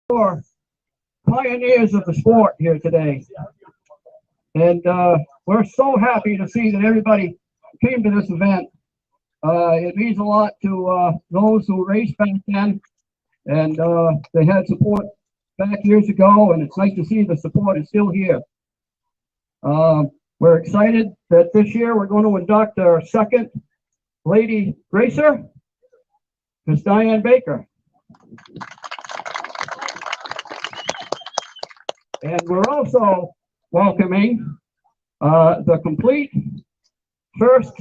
for pioneers of the sport here today. And we're so happy to see that everybody came to this event. It means a lot to those who raced back then, and they had support back years ago, and it's nice to see the support is still here. We're excited that this year we're going to induct our second lady racer, Miss Dianne Baker. And we're also welcoming the complete first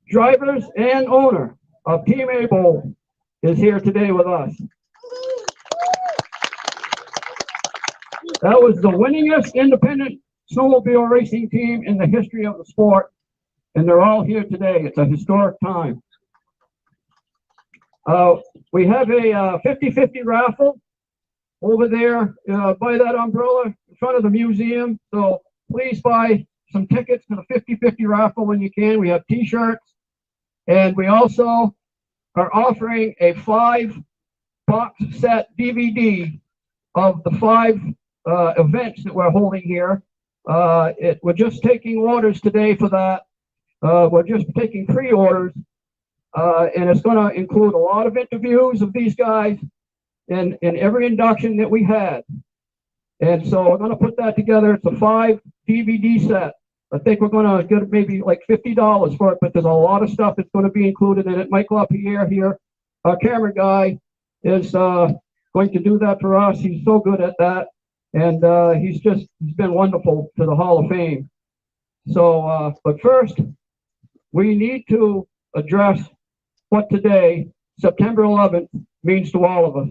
drivers and owner of Team Able is here today with us. That was the winningest independent snowmobile racing team in the history of the sport, and they're all here today. It's a historic time. We have a 50-50 raffle over there by that umbrella in front of the museum. So please buy some tickets to the 50-50 raffle when you can. We have t-shirts, and we also are offering a 5-box set DVD of the 5 events that we're holding here. We're just taking orders today for that. We're just taking pre-orders, and it's going to include a lot of interviews of these guys in every induction that we had. And so we're going to put that together. It's a 5 DVD set. I think we're going to get maybe like $50 for it, but there's a lot of stuff that's going to be included in it. Mike LaPierre here, our camera guy, is going to do that for us. He's so good at that. And he's been wonderful to the Hall of Fame. So, but first, we need to address what today, September 11th, means to all of us.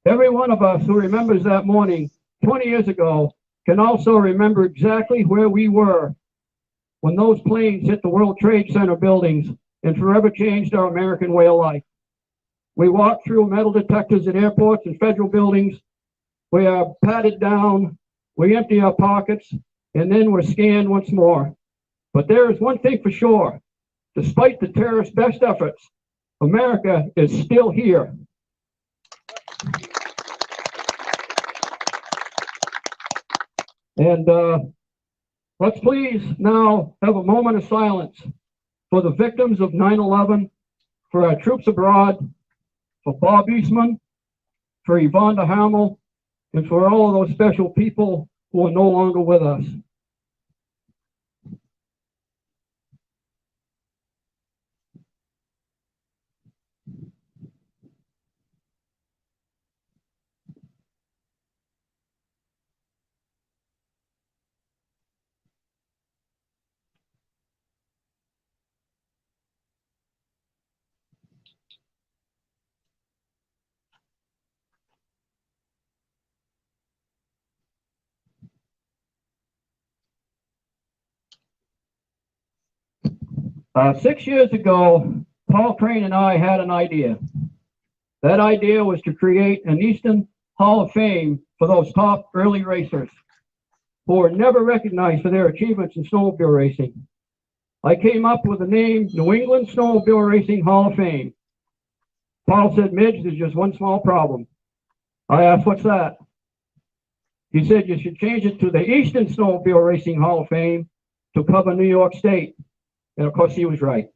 Every one of us who remembers that morning 20 years ago can also remember exactly where we were when those planes hit the World Trade Center buildings and forever changed our American way of life. We walked through metal detectors at airports and federal buildings. We are patted down, we empty our pockets, and then we're scanned once more. But there is one thing for sure. Despite the terrorists' best efforts, America is still here. And let's please now have a moment of silence for the victims of 9/11, for our troops abroad, for Bob Eastman, for Yvonne de Hamel, and for all of those special people who are no longer with us. 6 years ago, Paul Crane and I had an idea. That idea was to create an Easton Hall of Fame for those top early racers who were never recognized for their achievements in snowmobile racing. I came up with the name New England Snowmobile Racing Hall of Fame. Paul said, Midge, there's just one small problem. I asked, what's that? He said, you should change it to the Easton Snowmobile Racing Hall of Fame to cover New York State. And of course, he was right.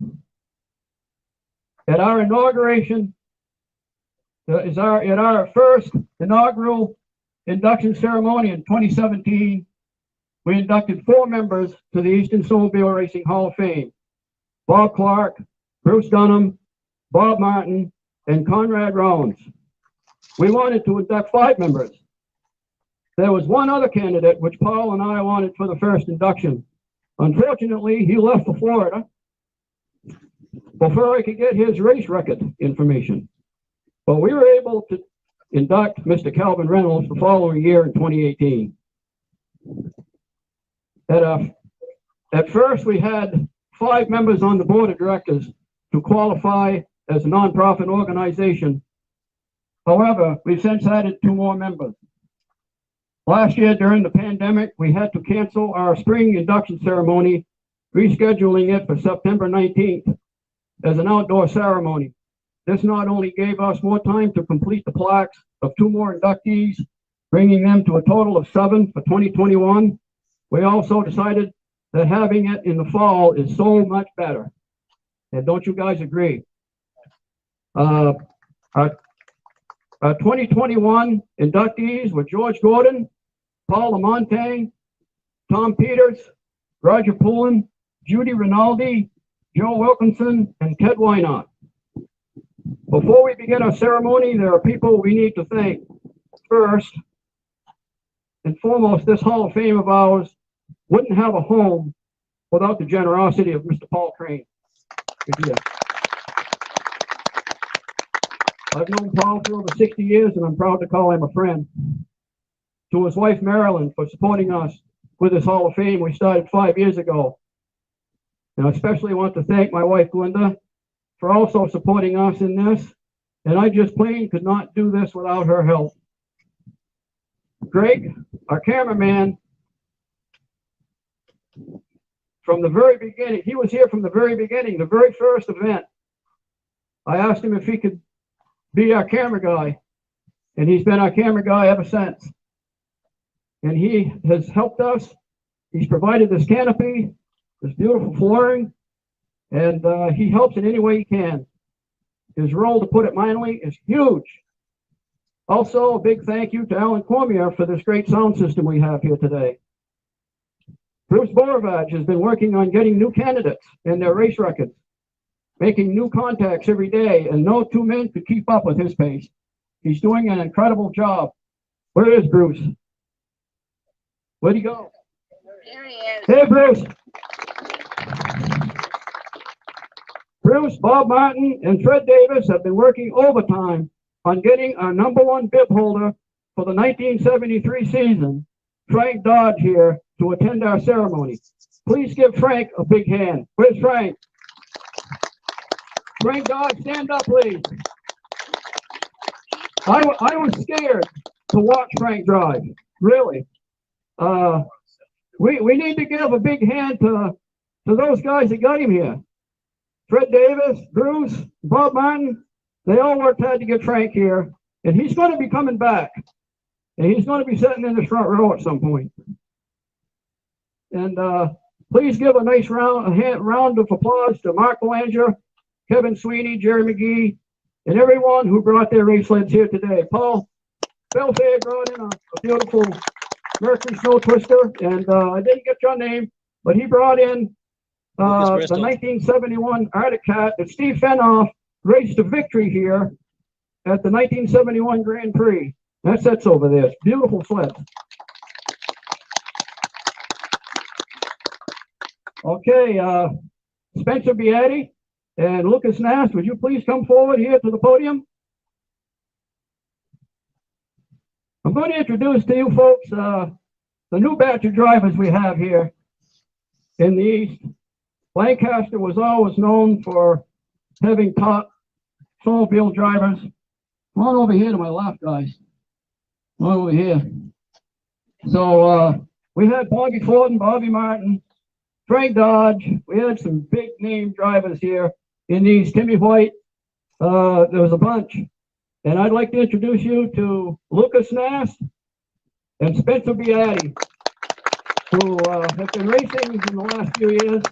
At our inauguration, at our first inaugural induction ceremony in 2017, we inducted 4 members to the Easton Snowmobile Racing Hall of Fame: Bob Clark, Bruce Dunham, Bob Martin, and Conrad Rollins. We wanted to induct 5 members. There was one other candidate which Paul and I wanted for the first induction. Unfortunately, he left for Florida before I could get his race record information. But we were able to induct Mr. Calvin Reynolds the following year in 2018. At first, we had 5 members on the board of directors to qualify as a nonprofit organization. However, we've since added 2 more members. Last year, during the pandemic, we had to cancel our spring induction ceremony, rescheduling it for September 19th as an outdoor ceremony. this not only gave us more time to complete the plaques of 2 more inductees, bringing them to a total of 7 for 2021, we also decided that having it in the fall is so much better. And don't you guys agree? Our 2021 inductees were George Gordon, Paul Lamontagne, Tom Peters, Roger Poulin, Judy Rinaldi, Joe Wilkinson, and Ted Wynot. Before we begin our ceremony, there are people we need to thank. First and foremost, this Hall of Fame of ours wouldn't have a home without the generosity of Mr. Paul Crane. I've known Paul for over 60 years, and I'm proud to call him a friend. To his wife, Marilyn, for supporting us with this Hall of Fame we started 5 years ago. And I especially want to thank my wife, Glenda, for also supporting us in this. And I just plain could not do this without her help. Greg, our cameraman, from the very beginning, he was here from the very beginning, the very first event. I asked him if he could be our camera guy, and he's been our camera guy ever since. And he has helped us. He's provided this canopy, this beautiful flooring, and he helps in any way he can. His role, to put it mildly, is huge. Also, a big thank you to Alan Cormier for this great sound system we have here today. Bruce Borovage has been working on getting new candidates and their race records, making new contacts every day, and no 2 men could keep up with his pace. He's doing an incredible job. Where is Bruce? Where'd he go? There he is. Hey, Bruce. Bruce, Bob Martin, and Fred Davis have been working overtime on getting our #1 bib holder for the 1973 season, Frank Dodge, here to attend our ceremony. Please give Frank a big hand. Where's Frank? Frank Dodge, stand up, please. I was scared to watch Frank drive, really. We need to give a big hand to those guys that got him here. Fred Davis, Bruce, Bob Martin, they all worked hard to get Frank here, and he's going to be coming back. And he's going to be sitting in the front row at some point. And please give a nice round of applause to Mark Belanger, Kevin Sweeney, Jerry McGee, and everyone who brought their race sleds here today. Paul Belfair brought in a beautiful Mercury Snow Twister, and I didn't get your name, but he brought in the 1971 Arctic Cat that Steve Fenoff raced to victory here at the 1971 Grand Prix. That sets over there. It's beautiful sled. Okay, Spencer Beatty and Lucas Nast, would you please come forward here to the podium? I'm going to introduce to you folks the new batch of drivers we have here in the East. Lancaster was always known for having top snowmobile drivers. Come on over here to my left, guys. Come on over here. So we had Bobby Thornton, Bobby Martin, Frank Dodge. We had some big name drivers here in these. Timmy White. There was a bunch. And I'd like to introduce you to Lucas Nast and Spencer Beatty, who have been racing in the last few years.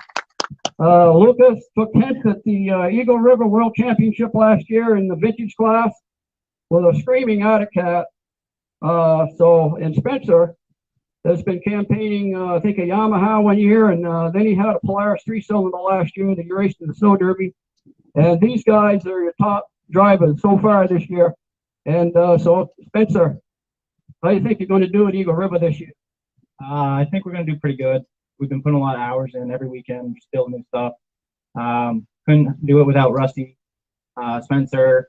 Lucas took 10th at the Eagle River World Championship last year in the vintage class with a screaming Arctic Cat. And Spencer has been campaigning, I think, a Yamaha one year, and then he had a Polaris 3-cylinder last year that he raced in the Snow Derby. And these guys are your top drivers so far this year. And so, Spencer, how do you think you're going to do at Eagle River this year? I think we're going to do pretty good. We've been putting a lot of hours in every weekend, still new stuff. Couldn't do it without Rusty, Spencer,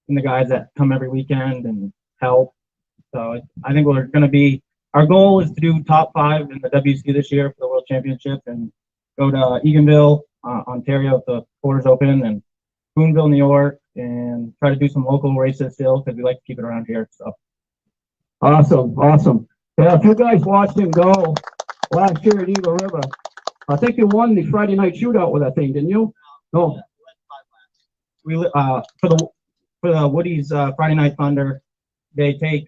and the guys that come every weekend and help. So I think we're going to be, our goal is to do top 5 in the WC this year for the World Championship and go to Eganville, Ontario, if the quarters open, and Boonville, New York, and try to do some local races still because we like to keep it around here. So awesome, awesome. Yeah, if you guys watched him go last year at Eagle River, I think you won the Friday night shootout with that thing, didn't you? No. for the Woody's Friday Night Thunder, they take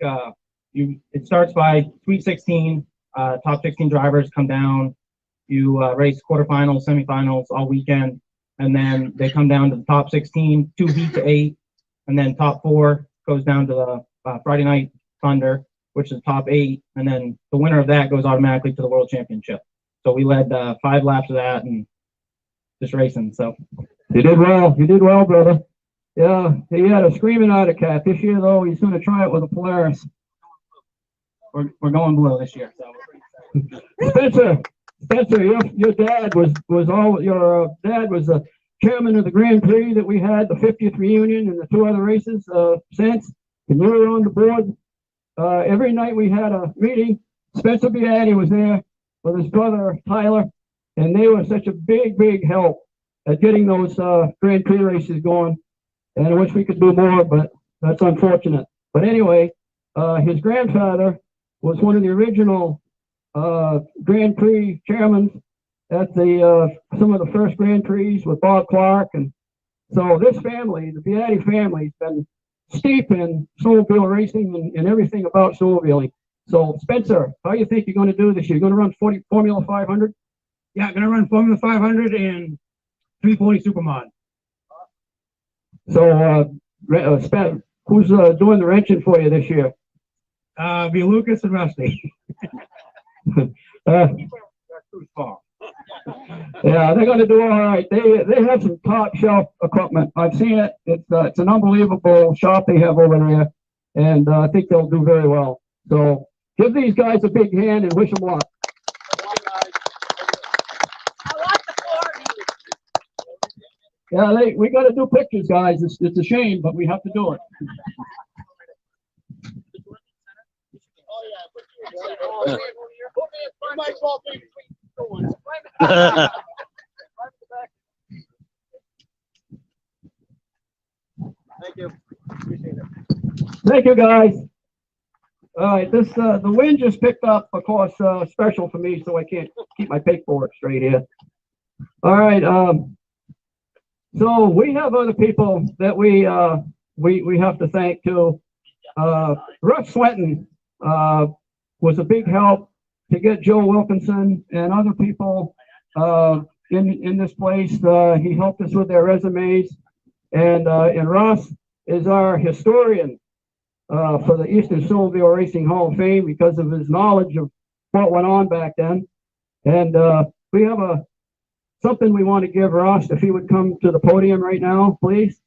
it starts by Sweet 16. Top 16 drivers come down. You race quarterfinals, semifinals all weekend, and then they come down to the top 16, 2 heats to 8, and then top 4 goes down to the Friday Night Thunder, which is top 8, and then the winner of that goes automatically to the World Championship. So we led 5 laps of that and just racing. So you did well. You did well, brother. Yeah, he had a screaming autocat. This year, though, he's going to try it with a Polaris. We're going blue this year. So Spencer, your dad was the chairman of the Grand Prix that we had, the 50th reunion, and the 2 other races since. And you were on the board. Every night we had a meeting. Spencer Beatty was there with his brother Tyler, and they were such a big help at getting those Grand Prix races going. And I wish we could do more, but that's unfortunate. But anyway, his grandfather was one of the original Grand Prix chairmen at some of the first Grand Prix with Bob Clark. And so this family, the Beatty family, has been steep in snowmobile racing and everything about snowmobiling. So Spencer, how do you think you're going to do this year? You're going to run Formula 500? Yeah, I'm going to run Formula 500 and 340 Supermod. So who's doing the wrenching for you this year? Be Lucas and Rusty. Yeah, they're going to do all right. They have some top shelf equipment. I've seen it. It's an unbelievable shop they have over there, and I think they'll do very well. So give these guys a big hand and wish them luck. Yeah, we got to do pictures, guys. It's a shame, but we have to do it. Thank you. Thank you, guys. All right, the wind just picked up, of course, special for me, so I can't keep my paperwork straight here. All right, so we have other people that we have to thank too. Russ Swenton was a big help to get Joe Wilkinson and other people in this place. He helped us with their resumes, and Russ is our historian for the Eastern Snowmobile Racing Hall of Fame because of his knowledge of what went on back then. And we have something we want to give Russ. If he would come to the podium right now, please.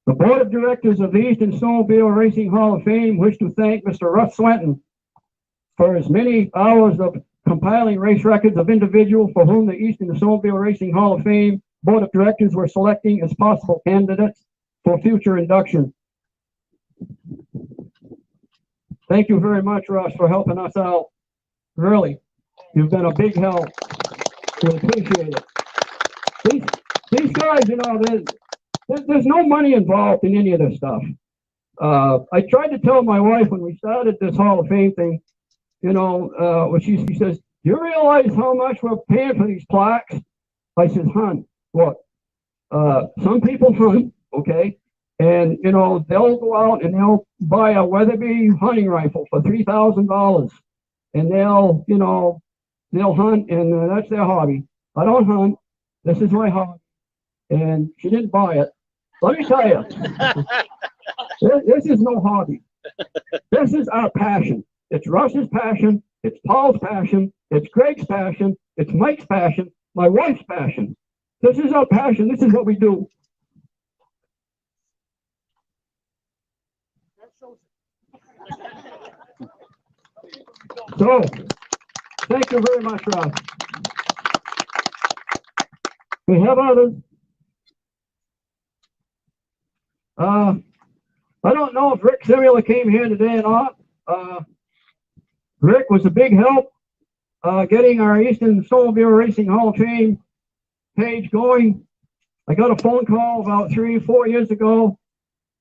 The Board of Directors of the Eastern Snowmobile Racing Hall of Fame wish to thank Mr. Russ Swenton for his many hours of compiling race records of individuals for whom the Eastern Snowmobile Racing Hall of Fame Board of Directors were selecting as possible candidates for future induction. Thank you very much, Russ, for helping us out. Really, you've been a big help. We appreciate it. These guys, you know, there's no money involved in any of this stuff. I tried to tell my wife when we started this Hall of Fame thing, you know, when she says, "Do you realize how much we're paying for these plaques?" I said, "Hon, look, some people hunt, okay, and you know they'll go out and they'll buy a Weatherby hunting rifle for $3,000, and they'll hunt, and that's their hobby. I don't hunt. This is my hobby." And she didn't buy it. Let me tell you, this is no hobby. This is our passion. It's Russ's passion. It's Paul's passion. It's Greg's passion. It's Mike's passion. My wife's passion. This is our passion. This is what we do. So, thank you very much, Russ. We have others. I don't know if Rick Simula came here today or not. Rick was a big help getting our Eastern Snowmobile Racing Hall of Fame page going. I got a phone call about 3 or 4 years ago.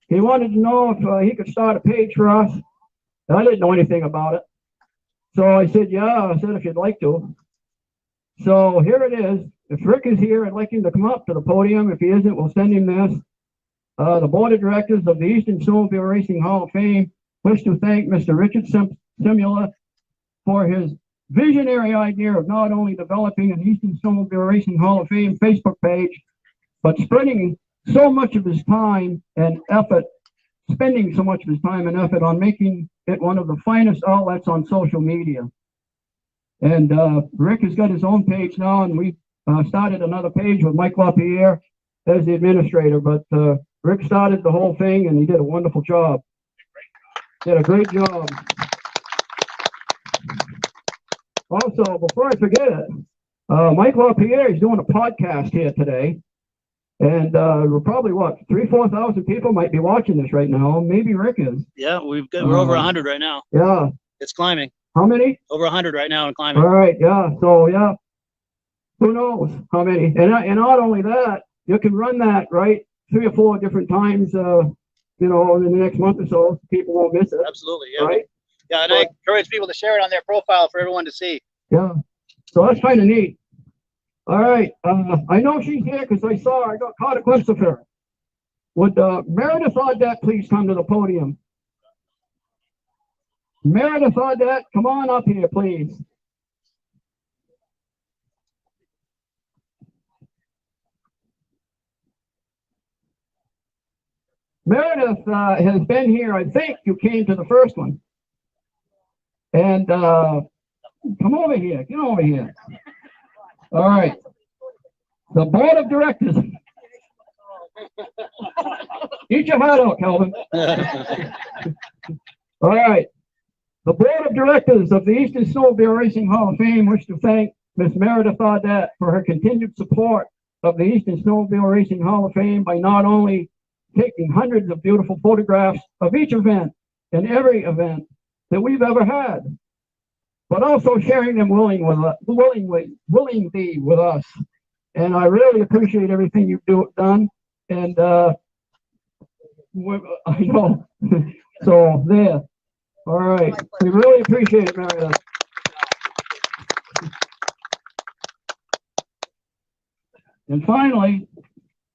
He wanted to know if he could start a page for us. I didn't know anything about it. So I said, yeah, I said, if you'd like to. So here it is. If Rick is here, I'd like him to come up to the podium. If he isn't, we'll send him this. The board of directors of the Eastern Snowmobile Racing Hall of Fame wish to thank Mr. Richard Simula for his visionary idea of not only developing an Eastern Snowmobile Racing Hall of Fame Facebook page, but spending so much of his time and effort on making it one of the finest outlets on social media. And Rick has got his own page now, and we started another page with Mike LaPierre as the administrator, but Rick started the whole thing, and he did a wonderful job. Did a great job. Also, before I forget it, Mike LaPierre is doing a podcast here today. And we're probably, what, 3,000-4,000 people might be watching this right now. Maybe Rick is. Yeah, we're over 100 right now. Yeah. It's climbing. How many? Over 100 right now and climbing. All right, yeah. So, yeah. Who knows how many? And not only that, you can run that, right, 3 or 4 different times, in the next month or so. People won't miss it. Absolutely, yeah. Right? Yeah, and I encourage people to share it on their profile for everyone to see. Yeah. So that's kind of neat. All right. I know she's here because I caught a glimpse of her. Would Meredith Audette please come to the podium? Meredith Audette, come on up here, please. Meredith has been here. I think you came to the first one. And come over here. Get over here. All right. The board of directors. Eat your heart out, Calvin. All right. The board of directors of the Eastern Snowmobile Racing Hall of Fame wish to thank Ms. Meredith Audette for her continued support of the Eastern Snowmobile Racing Hall of Fame by not only taking hundreds of beautiful photographs of each event and every event that we've ever had, but also sharing them willingly with us. And I really appreciate everything you've done. And I know. So there. All right. We really appreciate it, Meredith. And finally,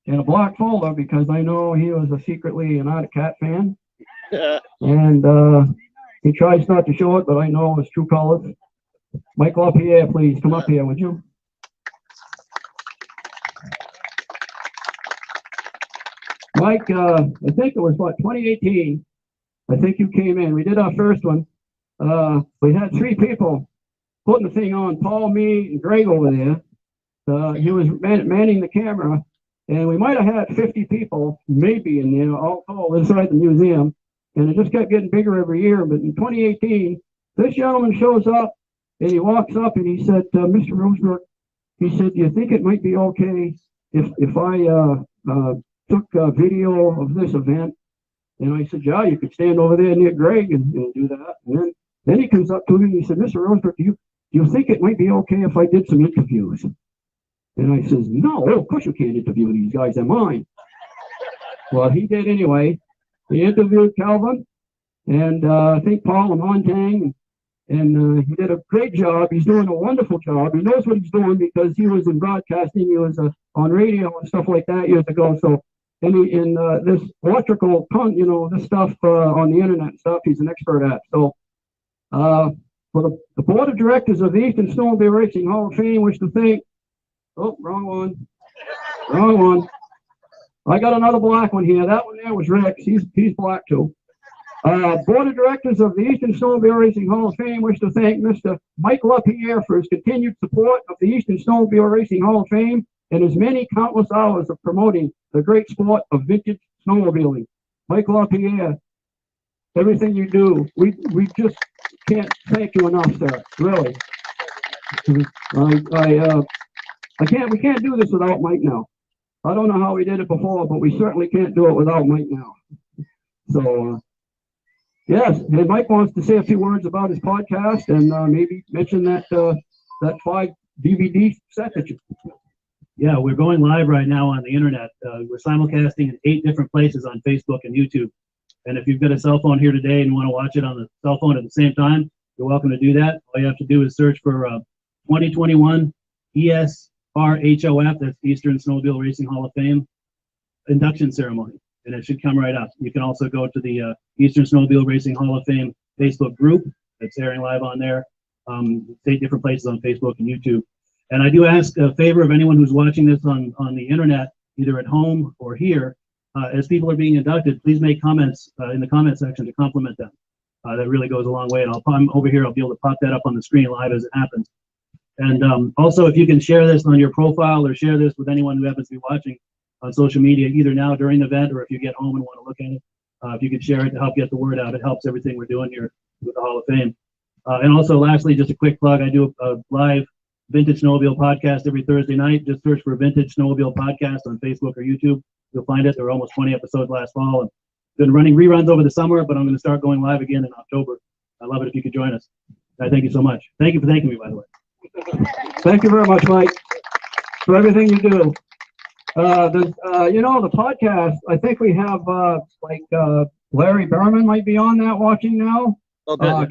in a black folder, because I know he was secretly an Arctic Cat fan. And he tries not to show it, but I know his true colors. Mike LaPierre, please come up here, would you? Mike, I think it was, 2018. I think you came in. We did our first one. We had 3 people putting the thing on, Paul, me, and Greg over there. He was manning the camera, and we might have had 50 people, maybe in there, all inside the museum. And it just kept getting bigger every year. But in 2018, this gentleman shows up, and he walks up, and he said, Mr. Roseberg, he said, do you think it might be okay if I took a video of this event? And I said, yeah, you could stand over there near Greg and do that. And then he comes up to me, and he said, Mr. Roseberg, do you think it might be okay if I did some interviews? And I says, no, of course you can't interview these guys, they're mine. Well, he did anyway. He interviewed Calvin, and I think Paul and Montang, and he did a great job. He's doing a wonderful job. He knows what he's doing because he was in broadcasting. He was on radio and stuff like that years ago. So, in this electrical, this stuff on the internet stuff, he's an expert at. So, for the board of directors of the Eastern Snowmobile Racing Hall of Fame, wish to thank. Oh, wrong one. Wrong one. I got another black one here. That one there was Rick's. He's black too. Board of directors of the Eastern Snowmobile Racing Hall of Fame wish to thank Mr. Mike LaPierre for his continued support of the Eastern Snowmobile Racing Hall of Fame and his many countless hours of promoting the great sport of vintage snowmobiling. Mike LaPierre, everything you do, we just can't thank you enough, sir. Really. We can't do this without Mike now. I don't know how we did it before, but we certainly can't do it without Mike now. So, Yes, and Mike wants to say a few words about his podcast and maybe mention that 5 DVD set that you. Yeah, we're going live right now on the internet. We're simulcasting in 8 different places on Facebook and YouTube. And if you've got a cell phone here today and you want to watch it on the cell phone at the same time, you're welcome to do that. All you have to do is search for 2021 ESRHOF, that's Eastern Snowmobile Racing Hall of Fame, induction ceremony, and it should come right up. You can also go to the Eastern Snowmobile Racing Hall of Fame Facebook group that's airing live on there. 8 different places on Facebook and YouTube. And I do ask a favor of anyone who's watching this on the internet, either at home or here, as people are being inducted, please make comments in the comment section to compliment them. That really goes a long way. And I'm over here, I'll be able to pop that up on the screen live as it happens. And also, if you can share this on your profile or share this with anyone who happens to be watching on social media, either now during the event or if you get home and want to look at it, if you could share it to help get the word out, it helps everything we're doing here with the Hall of Fame. And also, lastly, just a quick plug, I do a live Vintage Snowmobile podcast every Thursday night. Just search for Vintage Snowmobile Podcast on Facebook or YouTube. You'll find it. There were almost 20 episodes last fall. And been running reruns over the summer, but I'm going to start going live again in October. I'd love it if you could join us. I thank you so much. Thank you for thanking me, by the way. Thank you very much, Mike, for everything you do. The podcast, I think we have Larry Berman might be on that watching now.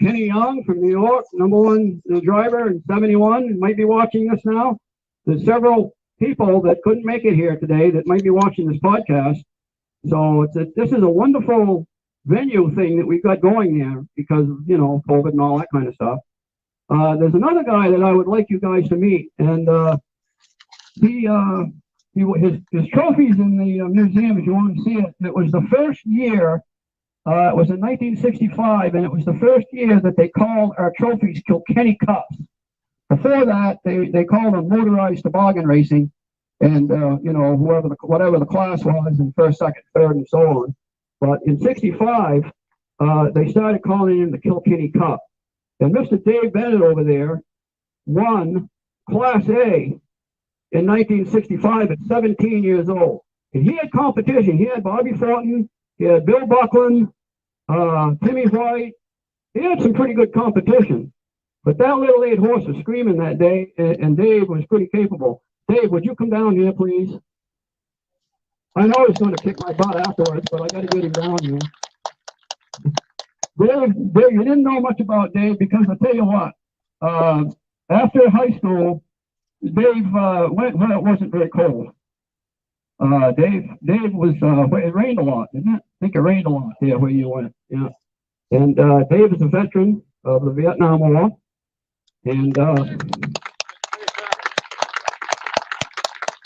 Kenny Young from New York, #1 driver in 71, might be watching this now. There's several people that couldn't make it here today that might be watching this podcast. So this is a wonderful venue thing that we've got going here because of, COVID and all that kind of stuff. There's another guy that I would like you guys to meet, and his trophies in the museum, if you want to see it. It was the first year. It was in 1965, and it was the first year that they called our trophies Kilkenny Cups. Before that, they called them motorized toboggan racing, and whatever the class was in first, second, third, and so on. But in '65, they started calling him the Kilkenny Cup. And Mr. Dave Bennett over there won Class A in 1965 at 17 years old. And he had competition. He had Bobby Thornton, he had Bill Buckland, Timmy White. He had some pretty good competition. But that little 8 horse was screaming that day, and Dave was pretty capable. Dave, would you come down here, please? I know he's going to kick my butt afterwards, but I got to get him down here. Dave, you didn't know much about Dave because I'll tell you what. After high school, Dave went where it wasn't very cold. Dave was it rained a lot, didn't it? I think it rained a lot there where you went. Yeah. And Dave is a veteran of the Vietnam War, and that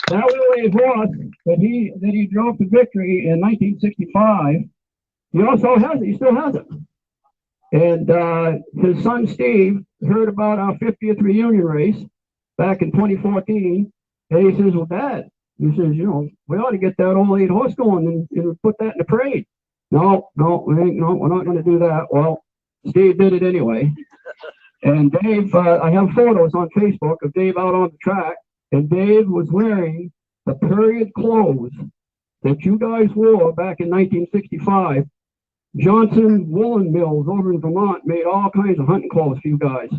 little horse that he drove to victory in 1965. He also has it. He still has it. And his son Steve heard about our 50th reunion race back in 2014, and he says, "Well, Dad," he says, "we ought to get that old 8 horse going and put that in the parade." No, we're not going to do that. Well, Steve did it anyway. And Dave, I have photos on Facebook of Dave out on the track, and Dave was wearing the period clothes that you guys wore back in 1965. Johnson Woolen Mills over in Vermont made all kinds of hunting clothes for you guys.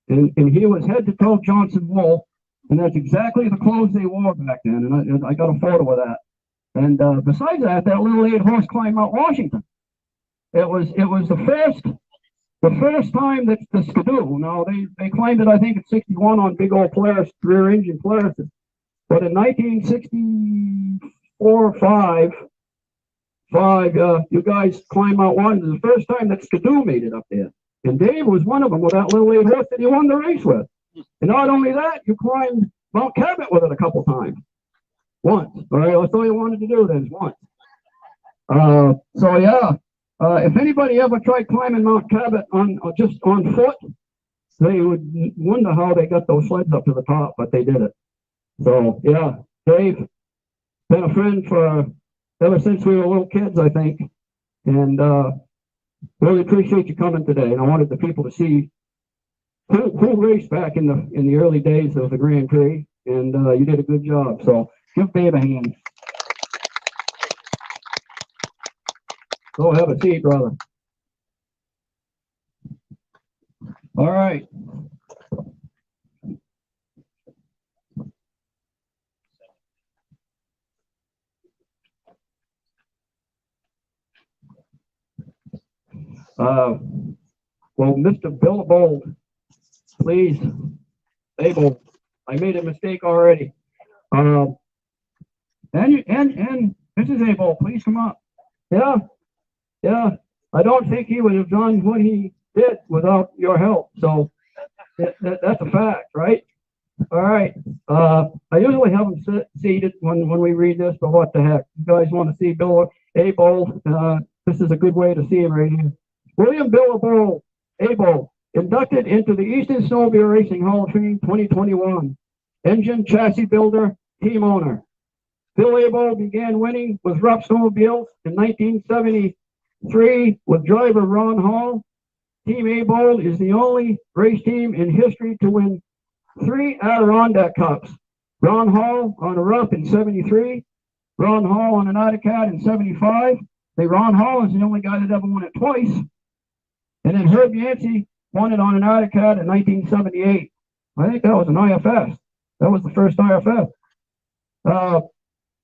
And he was head to toe Johnson wool, and that's exactly the clothes they wore back then. And I got a photo of that. And besides that little 8 horse climbed Mount Washington. It was the first time that the Skidoo. Now they climbed it, I think, at 61 on big old Polaris, rear engine Polaris. But in 1964 or 5, you guys climbed Mount Washington. The first time that Skidoo made it up there. And Dave was one of them with that little 8 horse that he won the race with. And not only that, you climbed Mount Cabot with it a couple times. Once. All right, that's all you wanted to do then, once. If anybody ever tried climbing Mount Cabot just on foot, they would wonder how they got those sleds up to the top, but they did it. So yeah, Dave, been a friend ever since we were little kids, I think, and really appreciate you coming today. And I wanted the people to see who raced back in the early days of the Grand Prix, and you did a good job. So give Dave a hand. Go have a seat, brother. All right. Well, Mr. Billbold, please, Abel, I made a mistake already. And Mrs. Abel, please come up. Yeah, I don't think he would have done what he did without your help. So that's a fact, right? All right. I usually have them seated when we read this, but what the heck? You guys want to see Bill Abel? This is a good way to see him right here. William Bill Abel, inducted into the Eastern Snowmobile Racing Hall of Fame 2021. Engine, chassis builder, team owner. Bill Abel began winning with Rupp Snowmobiles in 1973 with driver Ron Hall. Team Abel is the only race team in history to win 3 Adirondack Cups. Ron Hall on a Rupp in 73, Ron Hall on an Autocat in 75. Ron Hall is the only guy that ever won it twice. And then Herb Yancey won it on an Autocat in 1978. I think that was an IFS. That was the first IFS.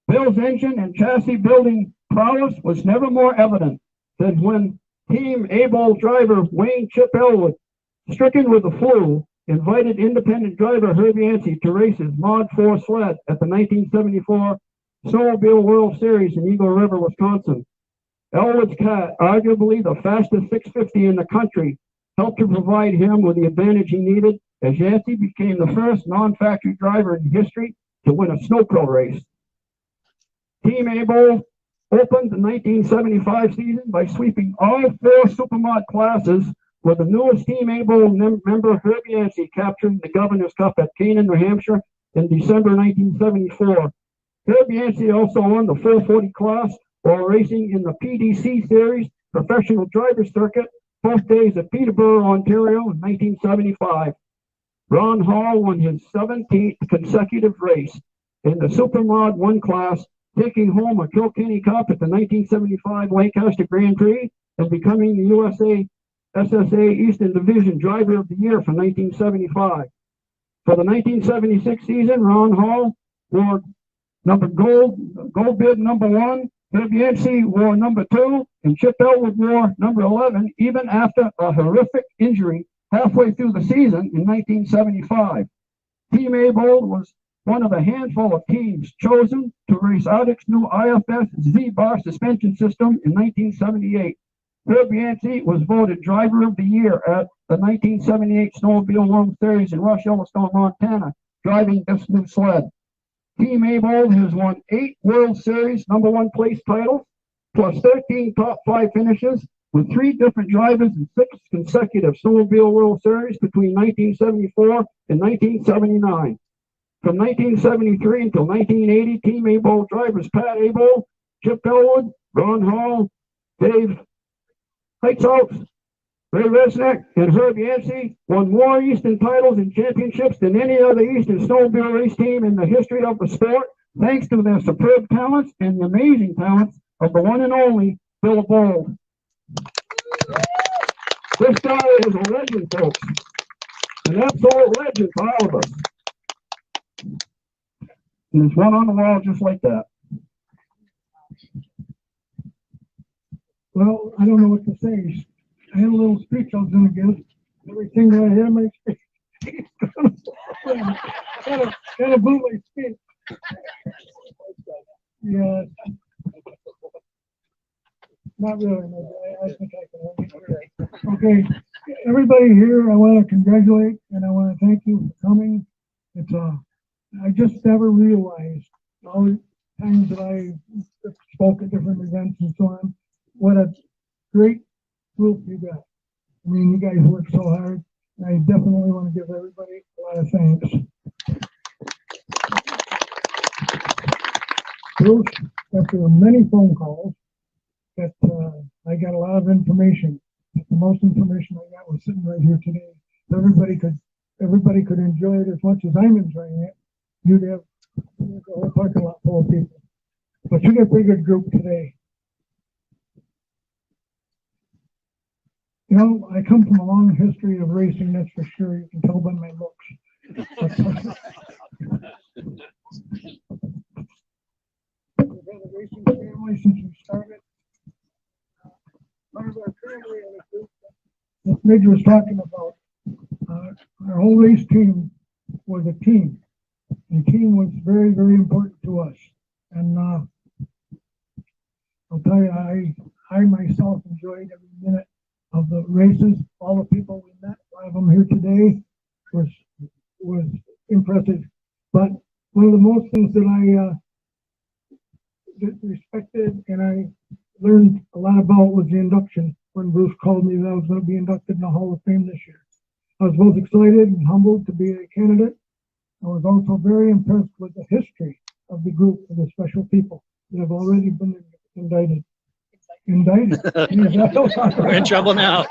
Bill's engine and chassis building prowess was never more evident than when Team Abel driver Wayne Chip Elwood, stricken with the flu, invited independent driver Herb Yancey to race his Mod 4 sled at the 1974 Snowmobile World Series in Eagle River, Wisconsin. Elwood's cat, arguably the fastest 650 in the country, helped to provide him with the advantage he needed as Yancey became the first non-factory driver in history to win a snowcrow race. Team Abel opened the 1975 season by sweeping all 4 Supermod classes, with the newest Team Abel member Herb Yancey capturing the Governor's Cup at Canaan, New Hampshire in December 1974. Herb Yancey also won the 440 class while racing in the PDC Series professional driver circuit both days at Peterborough, Ontario in 1975. Ron Hall won his 17th consecutive race in the Supermod 1 class, taking home a Kilkenny Cup at the 1975 Lancaster Grand Prix and becoming the USA SSA Eastern Division Driver of the Year for 1975. For the 1976 season, Ron Hall wore gold bib number 1, Herb Yancey wore number 2, and Chip Elwood wore number 11, even after a horrific injury halfway through the season in 1975. Team Abel was one of a handful of teams chosen to race Ardic's new IFS Z-Bar suspension system in 1978. Herb Yancey was voted Driver of the Year at the 1978 Snowmobile World Series in Rush, Yellowstone, Montana, driving this new sled. Team Abel has won 8 World Series #1 place titles, plus 13 top 5 finishes, with 3 different drivers and 6 consecutive Snowmobile World Series between 1974 and 1979. From 1973 until 1980, Team Abel drivers Pat Abel, Chip Elwood, Ron Hall, Dave Heitzholtz, Ray Resnick, and Herb Yancey won more Eastern titles and championships than any other Eastern snowmobile race team in the history of the sport, thanks to their superb talents and the amazing talents of the one and only Bill Bold. This guy is a legend, folks. An absolute legend for all of us. And there's one on the wall just like that. Well, I don't know what to say. I had a little speech I was going to give. Everything that I had in my speech kind of blew my speech. Yeah. Not really. I think I can. Okay. Everybody here, I want to congratulate and I want to thank you for coming. It's I just never realized all the times that I spoke at different events and so on, what a great group you got. I mean, you guys work so hard. And I definitely want to give everybody a lot of thanks. First, after many phone calls, that I got a lot of information. The most information I got was sitting right here today. Everybody could enjoy it as much as I'm enjoying it. You'd have a whole parking lot full of people. But you got a pretty good group today. You know, I come from a long history of racing, that's for sure. You can tell by my looks. We've had a racing family since we started. Part of our family and a group that Midge was talking about, our whole race team was a team. And team was very, very important to us. And I'll tell you, I myself enjoyed every minute of the races. All the people we met, a lot of them here today, was impressive. But one of the most things that I respected and I learned a lot about was the induction. When Bruce called me that I was going to be inducted in the Hall of Fame this year, I was both excited and humbled to be a candidate. I was also very impressed with the history of the group of the special people that have already been indicted. Indicted? We're in trouble now.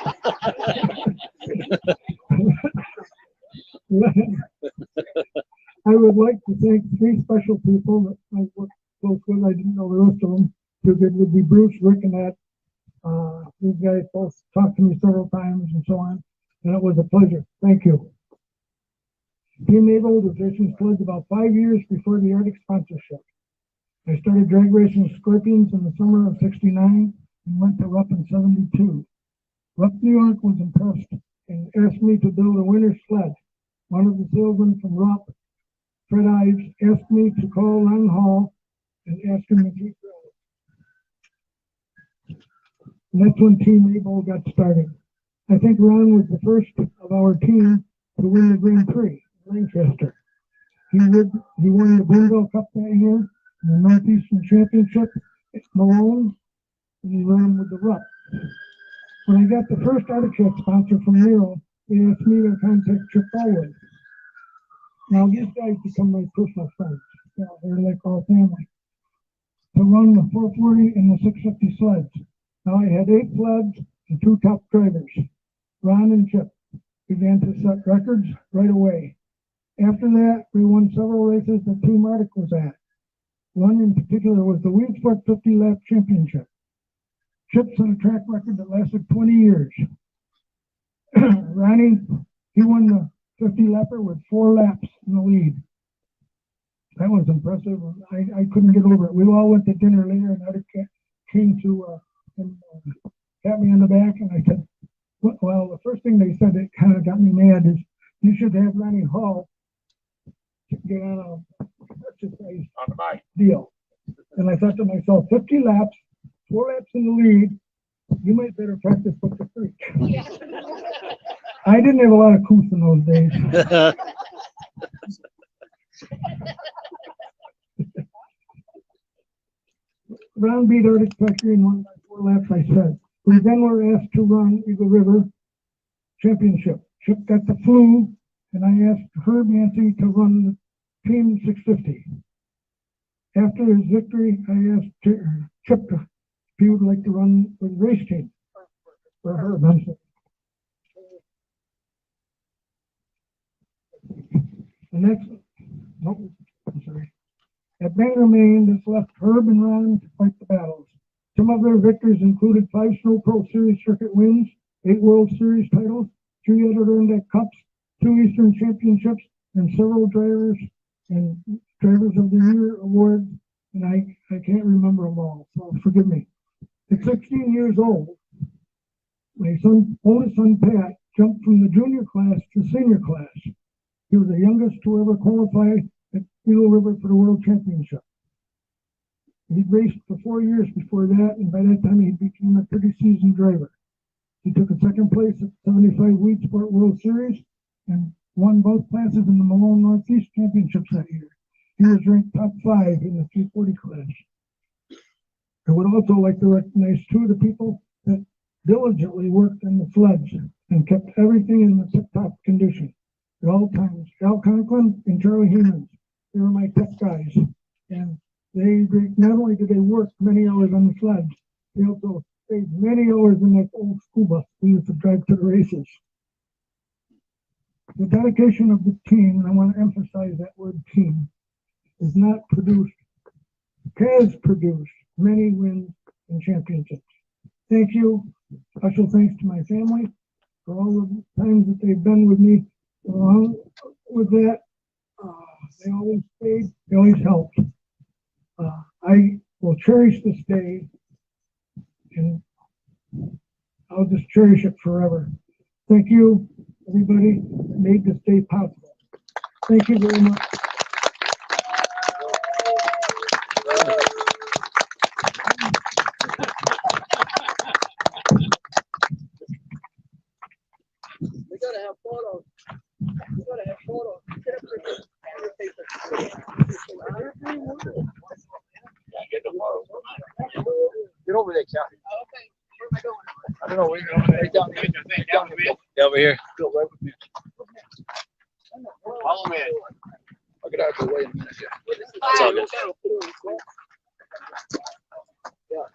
I would like to thank three special people that I worked close with. I didn't know the rest of them. Too good would be Bruce, Rick, and Ed. These guys both talked to me several times and so on, and it was a pleasure. Thank you. Team Naval Division pledged about 5 years before the Arctic sponsorship. I started drag racing Scorpions in the summer of '69 and went to Rupp in '72. Rupp, New York was impressed and asked me to build a winter sled. One of the salesmen from Rupp, Fred Ives, asked me to call Ron Hall and ask him if he'd drive. And that's when Team Naval got started. I think Ron was the first of our team to win the Grand Prix in Lancaster. He won the Boonville Cup that year, the Northeastern Championship at Malone, and he ran with the Rupp. When I got the first Arctic sponsor from Newell, they asked me to contact Chip Baldwin. Now these guys become my personal friends. You know, they're like all family. To run the 440 and the 650 sleds. Now I had 8 sleds and 2 top drivers. Ron and Chip began to set records right away. After that, we won several races that Team Arctic was at. One in particular was the Wheelsport 50-lap championship. Chip set a track record that lasted 20 years. Ronnie, he won the 50-lapper with 4 laps in the lead. That was impressive. I couldn't get over it. We all went to dinner later, and Arctic came to pat me on the back, and I said, well, the first thing they said that kind of got me mad is, you should have Ronnie Hall get on a exercise deal. And I thought to myself, 50 laps, 4 laps in the lead, you might better practice what to preach. I didn't have a lot of couth in those days. Ron beat Arctic Factory and won by 4 laps, I said. We then were asked to run Eagle River Championship. Chip got the flu, and I asked Herb Yancey to run the Team 650. After his victory, I asked Chip if he would like to run with the race team. For Herb, I'm sorry. The next, nope, I'm sorry. At Bangor, Maine, this left Herb and Ron to fight the battles. Some of their victories included 5 Snow Pro Series circuit wins, 8 World Series titles, 3 Adirondack Cups, 2 Eastern Championships, and several drivers and Drivers of the Year awards. And I can't remember them all, so forgive me. At 16 years old, my oldest son Pat jumped from the junior class to senior class. He was the youngest to ever qualify at Eagle River for the World Championship. He'd raced for 4 years before that, and by that time he became a pretty seasoned driver. He took a second place at 75 Wheat Sport World Series and won both classes in the Malone Northeast Championships that year. He was ranked top 5 in the 340 class. I would also like to recognize 2 of the people that diligently worked on the sleds and kept everything in the tip-top condition at all times. Al Conklin and Charlie Hammonds. They were my tech guys. And they not only did they work many hours on the sleds, they also stayed many hours in that old school bus we used to drive to the races. The dedication of the team, and I want to emphasize that word team, has produced many wins and championships. Thank you. Special thanks to my family for all the times that they've been with me. Along with that, they always stayed, they always helped. I will cherish this day, and I'll just cherish it forever. Thank you, everybody that made this day possible. Thank you very much. We gotta have photos. We gotta have photos. Get over there, Kathy. Okay. Where am I going? I don't know. Where you going? Right down here. Down here. Yeah, over here. Go right with me. Follow me. I'll get out of the way in a minute. That's all good. Yeah.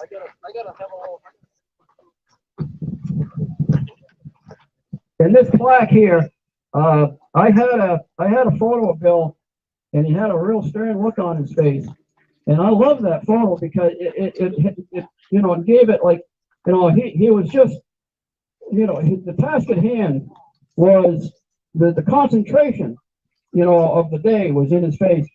I gotta have all. And this plaque here, I had a photo of Bill, and he had a real stern look on his face, and I love that photo because it you know, it gave it like, you know, he was just, you know, the task at hand was the concentration, you know, of the day was in his face,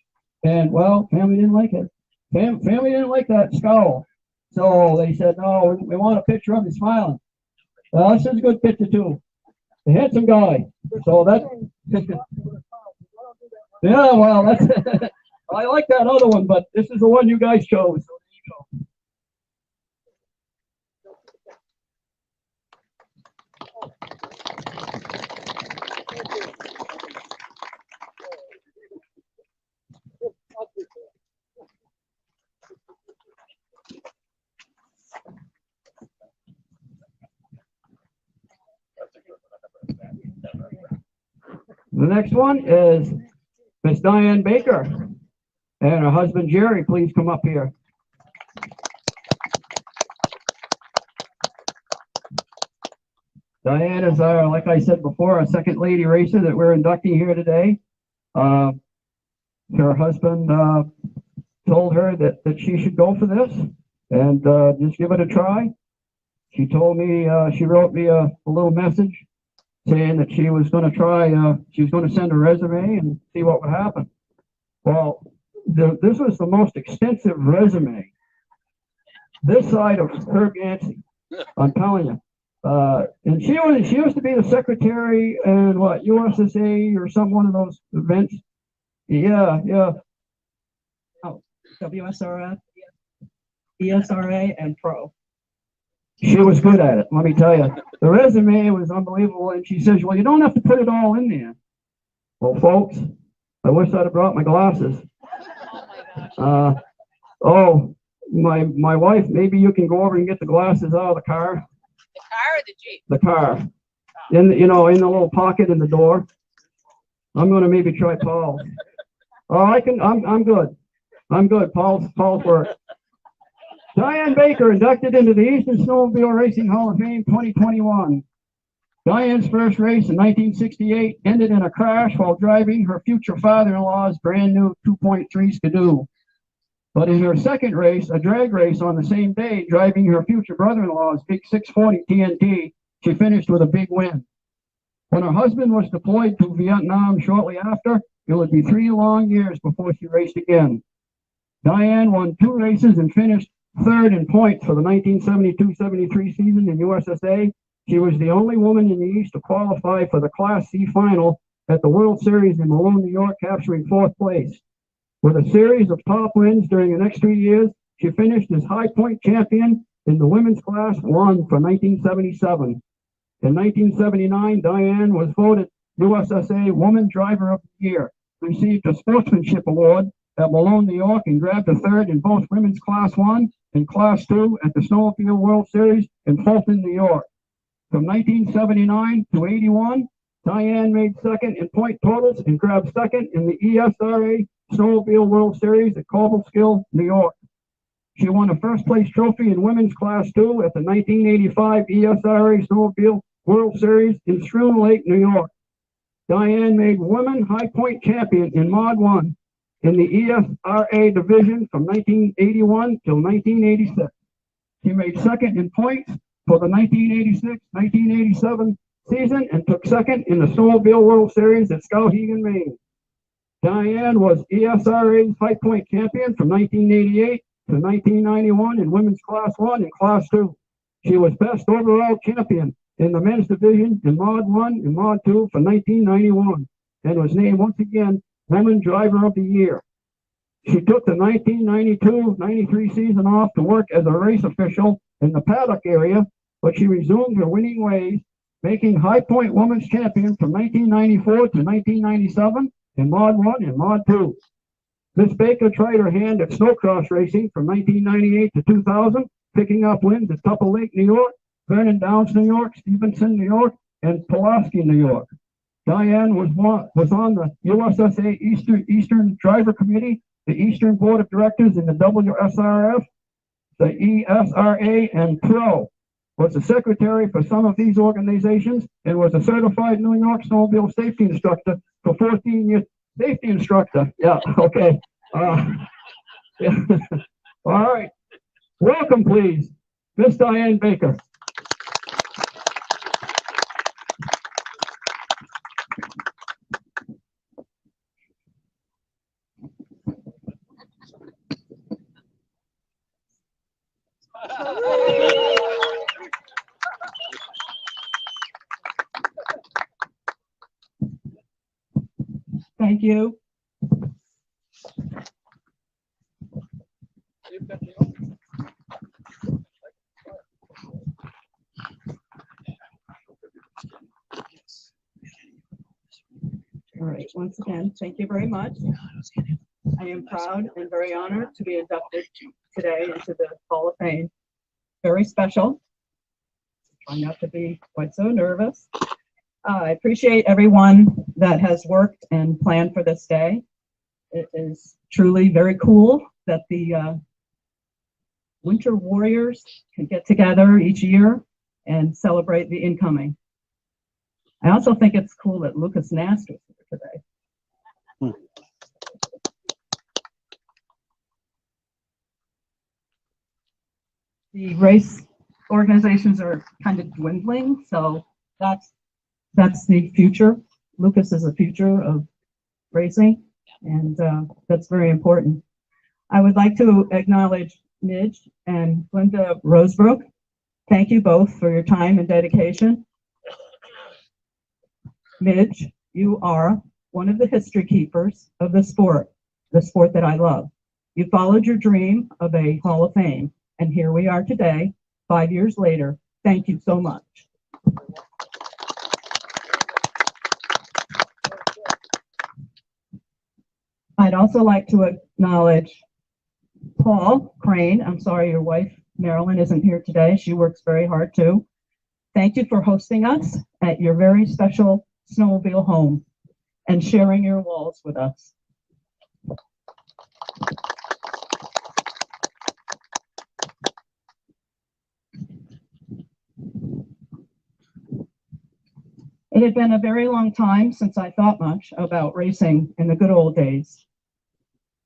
and well, family didn't like it. Family didn't like that scowl, so they said, no, we want a picture of him smiling. Well, this is a good picture too. A handsome guy. So that's yeah, well, that's I like that other one, but this is the one you guys chose. So there you go. The next one is Miss Dianne Baker and her husband Jerry. Please come up here. Diane is our, like I said before, our second lady racer that we're inducting here today. Her husband told her that she should go for this and just give it a try. She told me, she wrote me a little message saying that she was going to try, she was going to send a resume and see what would happen. Well, this was the most extensive resume this side of Herb Yancey, I'm telling you. And she used to be the secretary in what, USSA or some one of those events. Yeah. Oh, WSRF, ESRA, and Pro. She was good at it, let me tell you. The resume was unbelievable, and she says, well, you don't have to put it all in there. Well, folks, I wish I'd have brought my glasses. Oh, my wife, maybe you can go over and get the glasses out of the car. The car or the Jeep? The car. In the, you know, in the little pocket in the door. I'm going to maybe try Paul. Oh, I'm good. I'm good. Paul's work. Dianne Baker inducted into the Eastern Snowmobile Racing Hall of Fame 2021. Diane's first race in 1968 ended in a crash while driving her future father-in-law's brand new 2.3 Skidoo. But in her second race, a drag race on the same day, driving her future brother-in-law's big 640 TNT, she finished with a big win. When her husband was deployed to Vietnam shortly after, it would be 3 long years before she raced again. Dianne won 2 races and finished third in points for the 1972-73 season in USSA. She was the only woman in the East to qualify for the Class C final at the World Series in Malone, New York, capturing 4th place. With a series of top wins during the next 3 years, she finished as high point champion in the women's Class 1 for 1977. In 1979, Dianne was voted USSA Woman Driver of the Year, received a Sportsmanship Award at Malone, New York, and grabbed a third in both women's Class 1 and Class 2 at the Snowmobile World Series in Thornton, New York. From 1979 to 81, Dianne made second in point totals and grabbed second in the ESRA Snowmobile World Series at Cobleskill, New York. She won a first place trophy in women's Class 2 at the 1985 ESRA Snowmobile World Series in Schroon Lake, New York. Dianne made women high point champion in Mod 1 in the ESRA division from 1981 till 1986. She made second in points for the 1986-1987 season and took second in the Snowmobile World Series at Skowhegan, Maine. Dianne was ESRA's High Point champion from 1988 to 1991 in women's Class 1 and Class 2. She was best overall champion in the men's division in Mod 1 and Mod 2 for 1991 and was named once again Women Driver of the Year. She took the 1992-93 season off to work as a race official in the paddock area, but she resumed her winning ways, making High Point Women's Champion from 1994 to 1997 in Mod 1 and Mod 2. Miss Baker tried her hand at snowcross racing from 1998 to 2000, picking up wins at Tupper Lake, New York, Vernon Downs, New York, Stevenson, New York, and Pulaski, New York. Dianne was on the USSA Eastern Driver Committee, the Eastern Board of Directors in the WSRF, the ESRA, and PRO. Was the secretary for some of these organizations and was a certified New York snowmobile safety instructor for 14 years. Safety instructor, yeah, okay. Yeah. All right. Welcome, please, Miss Dianne Baker. Thank you. All right, once again, thank you very much. I am proud and very honored to be inducted today into the Hall of Fame. Very special. Try not to be quite so nervous. I appreciate everyone that has worked and planned for this day. It is truly very cool that the Winter Warriors can get together each year and celebrate the incoming. I also think it's cool that Lucas Nast was here today. The race organizations are kind of dwindling, so that's the future. Lucas is the future of racing, and that's very important. I would like to acknowledge Midge and Linda Rosebrook. Thank you both for your time and dedication. Midge, you are one of the history keepers of the sport that I love. You followed your dream of a Hall of Fame, and here we are today, 5 years later. Thank you so much. I'd also like to acknowledge Paul Crane. I'm sorry your wife, Marilyn, isn't here today. She works very hard too. Thank you for hosting us at your very special snowmobile home and sharing your walls with us. It had been a very long time since I thought much about racing in the good old days.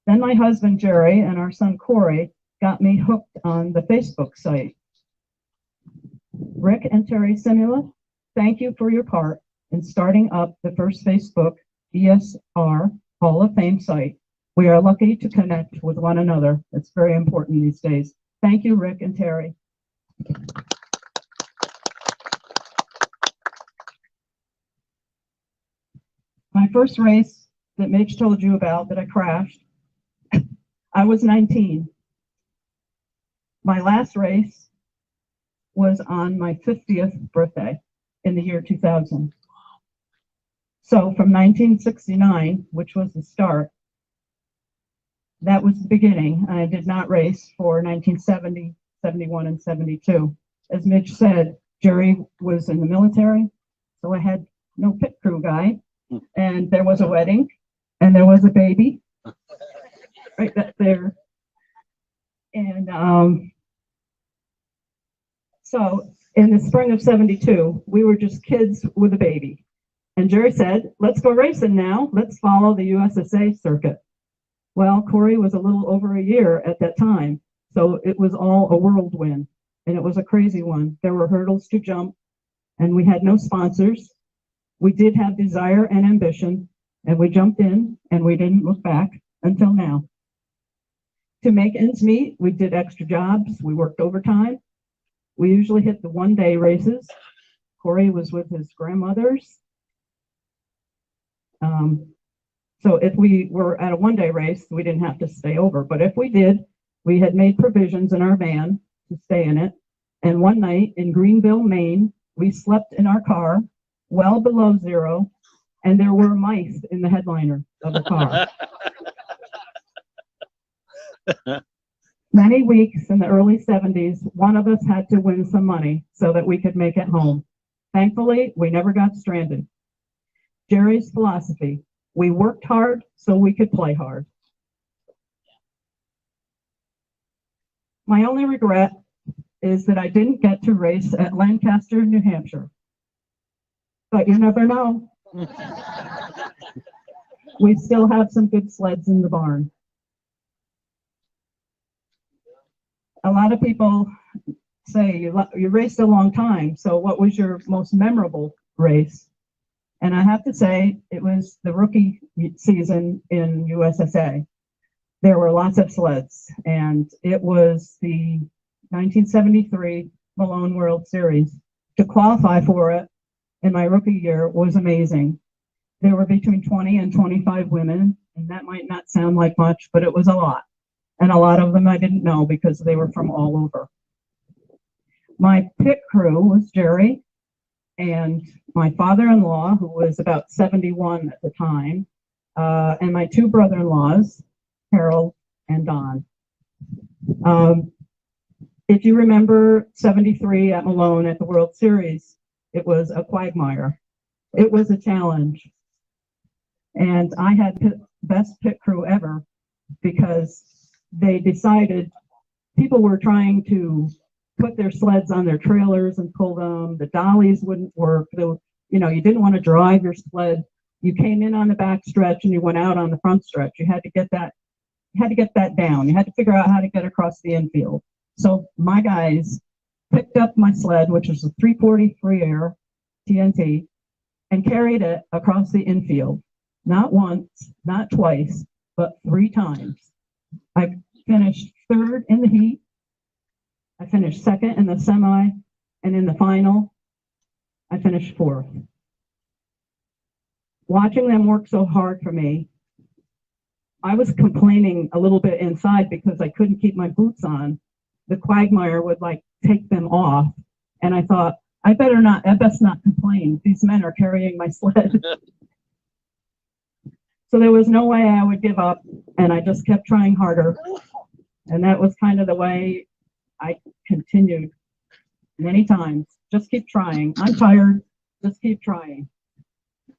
Then my husband, Jerry, and our son, Corey, got me hooked on the Facebook site. Rick and Terry Simula, thank you for your part in starting up the first Facebook ESR Hall of Fame site. We are lucky to connect with one another. It's very important these days. Thank you, Rick and Terry. My first race that Midge told you about that I crashed, I was 19. My last race was on my 50th birthday in the year 2000. So from 1969, which was the start, that was the beginning. I did not race for 1970, 71, and 72. As Mitch said, Jerry was in the military, so I had no pit crew guy. And there was a wedding, and there was a baby right back there. And so in the spring of 72, we were just kids with a baby. And Jerry said, let's go racing now. Let's follow the USSA circuit. Well, Corey was a little over a year at that time, so it was all a whirlwind, and it was a crazy one. There were hurdles to jump, and we had no sponsors. We did have desire and ambition, and we jumped in, and we didn't look back until now. To make ends meet, we did extra jobs. We worked overtime. We usually hit the one-day races. Corey was with his grandmother's. So if we were at a one-day race, we didn't have to stay over. But if we did, we had made provisions in our van to stay in it. And one night in Greenville, Maine, we slept in our car well below zero, and there were mice in the headliner of the car. Many weeks in the early 70s, one of us had to win some money so that we could make it home. Thankfully, we never got stranded. Jerry's philosophy: we worked hard so we could play hard. My only regret is that I didn't get to race at Lancaster, New Hampshire. But you never know. We still have some good sleds in the barn. A lot of people say you raced a long time, so what was your most memorable race? And I have to say, it was the rookie season in USSA. There were lots of sleds, and it was the 1973 Malone World Series. To qualify for it in my rookie year was amazing. There were between 20 and 25 women, and that might not sound like much, but it was a lot. And a lot of them I didn't know because they were from all over. My pit crew was Jerry and my father-in-law, who was about 71 at the time, and my two brother-in-laws, Harold and Don. If you remember 73 at Malone at the World Series, it was a quagmire. It was a challenge. And I had best pit crew ever because they decided people were trying to put their sleds on their trailers and pull them. The dollies wouldn't work. You didn't want to drive your sled. You came in on the back stretch and you went out on the front stretch. You had to get that down. You had to figure out how to get across the infield. So my guys picked up my sled, which was a 340 free air TNT, and carried it across the infield. Not once, not twice, but 3 times. I finished third in the heat. I finished second in the semi, and in the final, I finished fourth. Watching them work so hard for me, I was complaining a little bit inside because I couldn't keep my boots on. The quagmire would take them off, and I thought, I best not complain. These men are carrying my sled. So there was no way I would give up, and I just kept trying harder. And that was kind of the way I continued many times. Just keep trying. I'm tired. Just keep trying.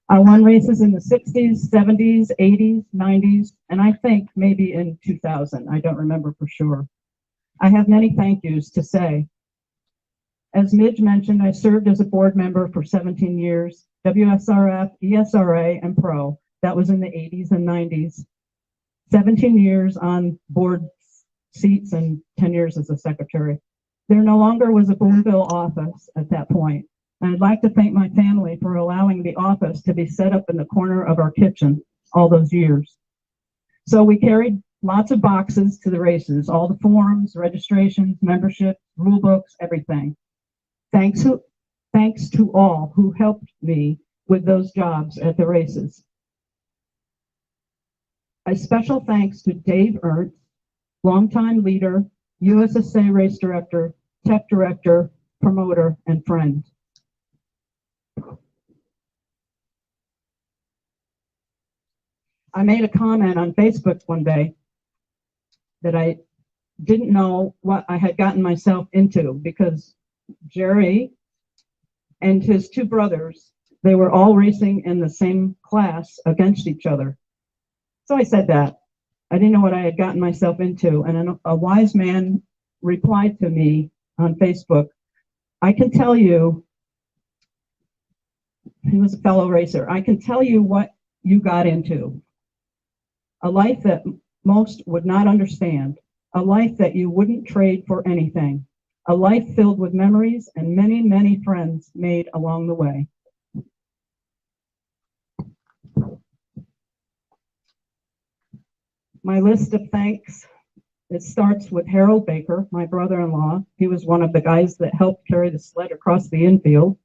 I won races in the 60s, 70s, 80s, 90s, and I think maybe in 2000. I don't remember for sure. I have many thank yous to say. As Midge mentioned, I served as a board member for 17 years, WSRF, ESRA, and Pro. That was in the 80s and 90s. 17 years on board seats and 10 years as a secretary. There no longer was a Boonville office at that point. And I'd like to thank my family for allowing the office to be set up in the corner of our kitchen all those years. So we carried lots of boxes to the races, all the forms, registrations, membership, rule books, everything. Thanks to all who helped me with those jobs at the races. A special thanks to Dave Ernst, longtime leader, USSA race director, tech director, promoter, and friend. I made a comment on Facebook one day that I didn't know what I had gotten myself into because Jerry and his two brothers, they were all racing in the same class against each other. So I said that. I didn't know what I had gotten myself into. And then a wise man replied to me on Facebook, I can tell you, he was a fellow racer, I can tell you what you got into. A life that most would not understand, a life that you wouldn't trade for anything, a life filled with memories and many, many friends made along the way. My list of thanks, it starts with Harold Baker, my brother-in-law. He was one of the guys that helped carry the sled across the infield.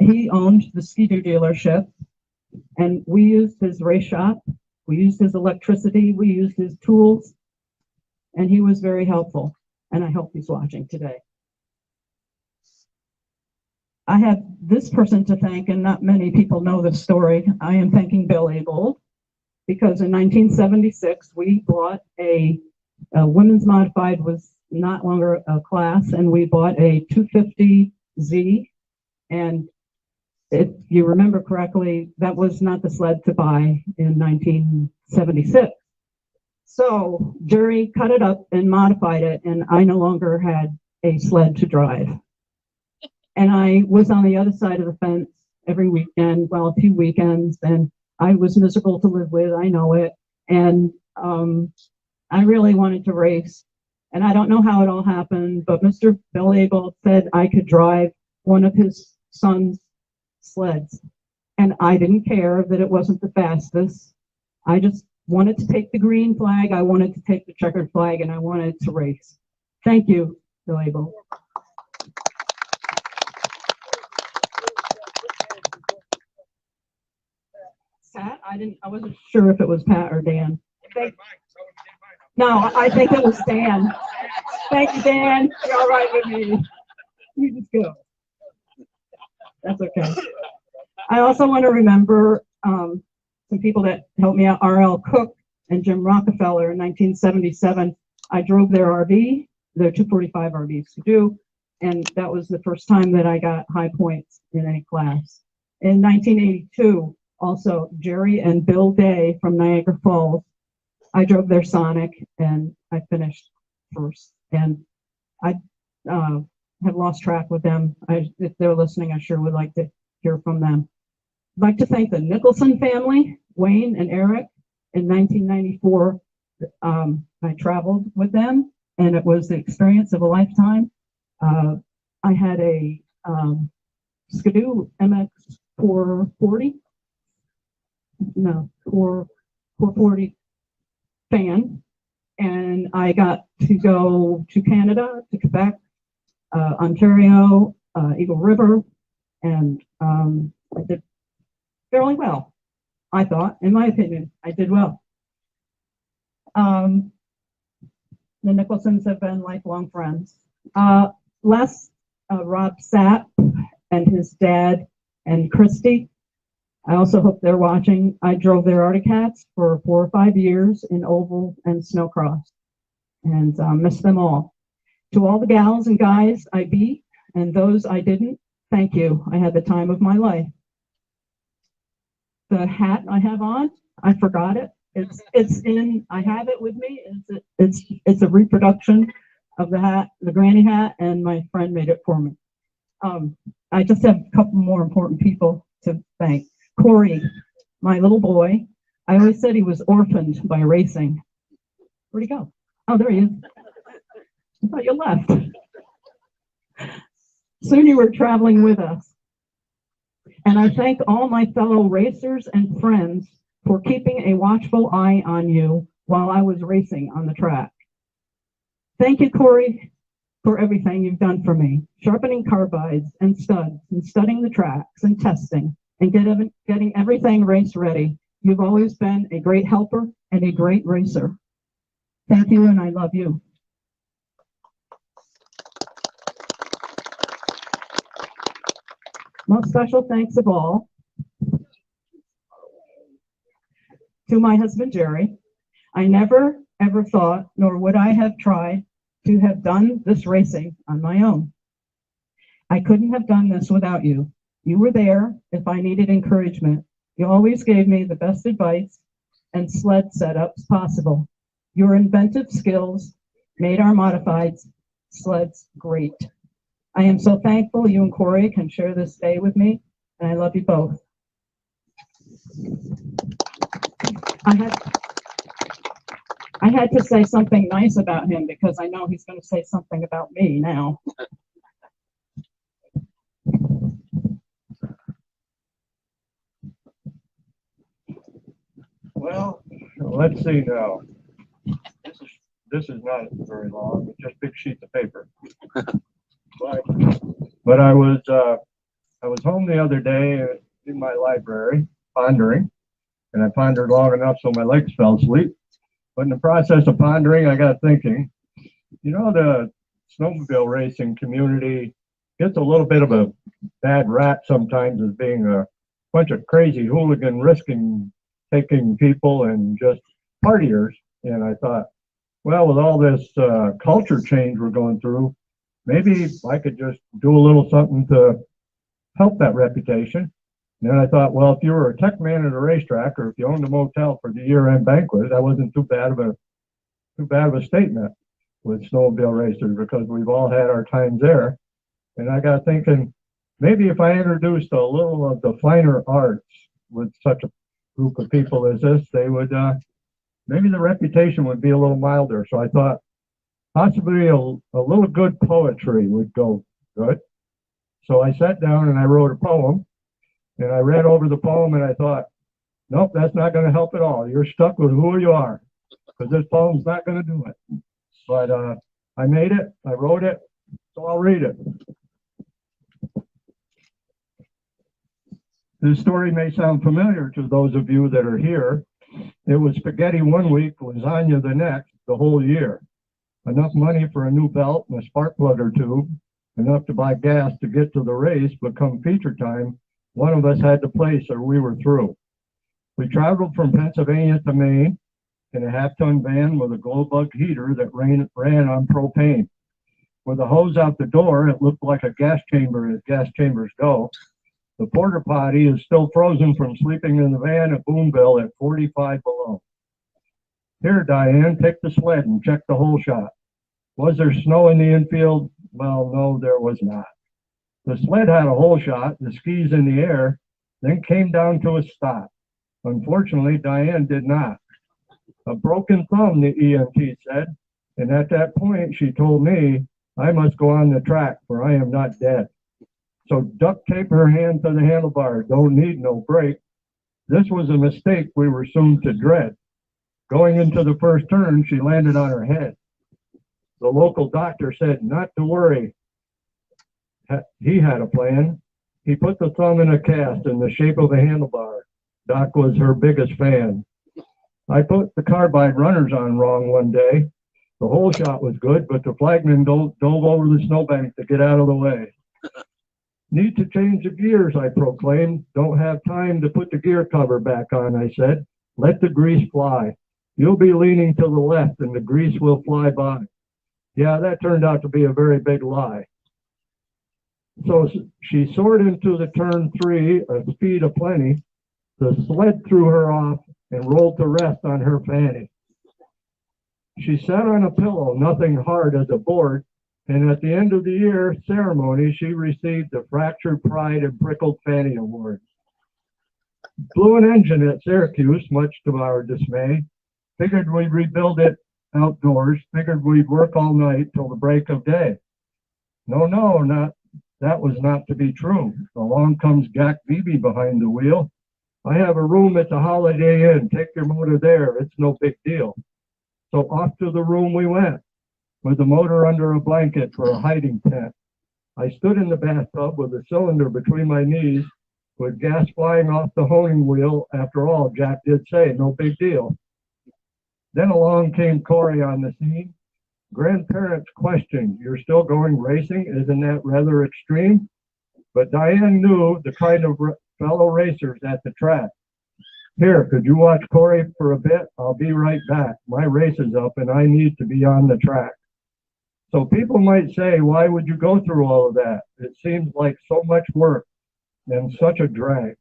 He owned the Ski-Doo dealership, and we used his race shop. We used his electricity. We used his tools, and he was very helpful. And I hope he's watching today. I have this person to thank, and not many people know this story. I am thanking Bill Abold, because in 1976, we bought a women's modified, was not longer a class, and we bought a 250Z. And if you remember correctly, that was not the sled to buy in 1976. So Jerry cut it up and modified it, and I no longer had a sled to drive. And I was on the other side of the fence every weekend, well, a few weekends, and I was miserable to live with, I know it. And I really wanted to race. And I don't know how it all happened, but Mr. Bill Abel said I could drive one of his son's sleds. And I didn't care that it wasn't the fastest. I just wanted to take the green flag, I wanted to take the checkered flag, and I wanted to race. Thank you, Bill Abel. Pat, I wasn't sure if it was Pat or Dan. No, I think it was Dan. Thank you, Dan. You're all right with me. You just go. That's okay. I also want to remember some people that helped me out. R.L. Cook and Jim Rockefeller in 1977. I drove their RV, their 245 RVs to do, and that was the first time that I got high points in any class. In 1982, also, Jerry and Bill Day from Niagara Falls, I drove their Sonic and I finished first. And I have lost track with them. If they're listening, I sure would like to hear from them. I'd like to thank the Nicholson family, Wayne and Eric. In 1994, I traveled with them, and it was the experience of a lifetime. I had a Skidoo MX 440. No, 440 fan, and I got to go to Canada, to Quebec, Ontario, Eagle River, and I did fairly well. I thought, in my opinion, I did well. The Nicholsons have been lifelong friends. Les, Rob Sapp and his dad and Christy, I also hope they're watching. I drove their Arctic Cats for 4 or 5 years in oval and snowcross, and miss them all. To all the gals and guys I beat and those I didn't, thank you. I had the time of my life. The hat I have on, I forgot it. It's in. I have it with me. It's a reproduction of the hat, the granny hat, and my friend made it for me. I just have a couple more important people to thank. Corey, my little boy. I always said he was orphaned by racing. Where'd he go? Oh, there he is. I thought you left. Soon you were traveling with us. And I thank all my fellow racers and friends for keeping a watchful eye on you while I was racing on the track. Thank you, Corey, for everything you've done for me, sharpening carbides and studs and studying the tracks and testing and getting everything race ready. You've always been a great helper and a great racer. Thank you, and I love you. Most special thanks of all to my husband, Jerry. I never, ever thought, nor would I have tried to have done this racing on my own. I couldn't have done this without you. You were there if I needed encouragement. You always gave me the best advice and sled setups possible. Your inventive skills made our modified sleds great. I am so thankful you and Corey can share this day with me, and I love you both. I had to say something nice about him because I know he's going to say something about me now. Well, let's see now. This is not very long, it's just big sheets of paper. But I was home the other day in my library pondering, and I pondered long enough so my legs fell asleep. But in the process of pondering, I got thinking, you know, the snowmobile racing community gets a little bit of a bad rap sometimes as being a bunch of crazy hooligan taking people and just partiers. And I thought, well, with all this culture change we're going through, maybe I could just do a little something to help that reputation. And then I thought, well, if you were a tech man at a racetrack, or if you owned a motel for the year-end banquet, that wasn't too bad of a statement with snowmobile racers, because we've all had our times there. And I got thinking, maybe if I introduced a little of the finer arts with such a group of people as this, they would maybe the reputation would be a little milder. So I thought possibly a little good poetry would go good. So I sat down and I wrote a poem, and I read over the poem, and I thought, nope, that's not going to help at all. You're stuck with who you are, because this poem's not going to do it. But I made it, I wrote it, so I'll read it. This story may sound familiar to those of you that are here. It was spaghetti one week, lasagna the next, the whole year. Enough money for a new belt and a spark plug or two, enough to buy gas to get to the race, but come feature time, one of us had to place or we were through. We traveled from Pennsylvania to Maine in a half-ton van with a glow bug heater that ran on propane. With a hose out the door, it looked like a gas chamber as gas chambers go. The porta potty is still frozen from sleeping in the van at Boonville at 45 below. Here, Diane, take the sled and check the hole shot. Was there snow in the infield? Well, no, there was not. The sled had a hole shot, the skis in the air, then came down to a stop. Unfortunately, Diane did not. A broken thumb, the EMT said, and at that point she told me I must go on the track, for I am not dead. So duct tape her hand to the handlebar, don't need no brake. This was a mistake we were soon to dread. Going into the first turn, she landed on her head. The local doctor said not to worry. He had a plan. He put the thumb in a cast in the shape of a handlebar. Doc was her biggest fan. I put the carbide runners on wrong one day. The hole shot was good, but the flagman dove over the snowbank to get out of the way. Need to change the gears, I proclaimed. Don't have time to put the gear cover back on, I said. Let the grease fly. You'll be leaning to the left and the grease will fly by. Yeah, that turned out to be a very big lie. So she soared into the turn 3, a speed of plenty. The sled threw her off and rolled to rest on her fanny. She sat on a pillow, nothing hard as a board, and at the end of the year ceremony, she received the Fractured Pride and Prickled Fanny Award. Blew an engine at Syracuse, much to our dismay. Figured we'd rebuild it outdoors, figured we'd work all night till the break of day. No, that was not to be true. Along comes Jack Beebe behind the wheel. I have a room at the Holiday Inn. Take your motor there. It's no big deal. So off to the room we went, with the motor under a blanket for a hiding tent. I stood in the bathtub with a cylinder between my knees, with gas flying off the honing wheel. After all, Jack did say, no big deal. Then along came Corey on the scene. Grandparents questioned, you're still going racing? Isn't that rather extreme? But Diane knew the kind of fellow racers at the track. Here, could you watch Corey for a bit? I'll be right back. My race is up and I need to be on the track. So people might say, why would you go through all of that? It seems like so much work and such a drag.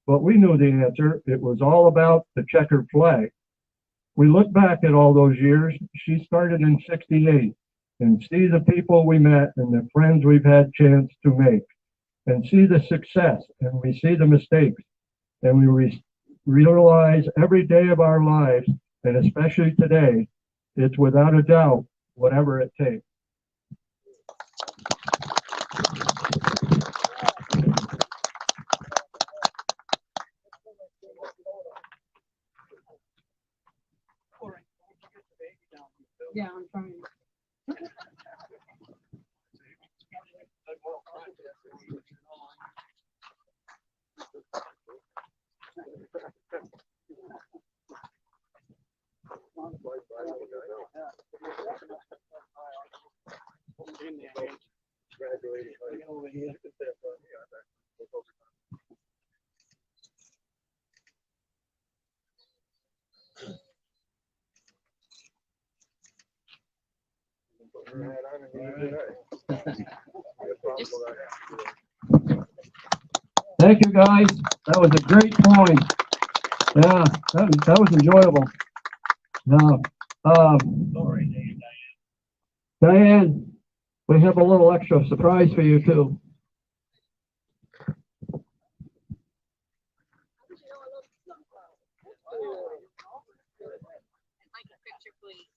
But we knew the answer. It was all about the checkered flag. We look back at all those years. She started in '68 and see the people we met and the friends we've had chance to make, and see the success, and we see the mistakes, and we realize every day of our lives, and especially today, it's without a doubt, whatever it takes. Yeah, I'm trying. Thank you, guys. That was a great point. Yeah, that was enjoyable. Now, Diane, we have a little extra surprise for you too. Like a picture, please.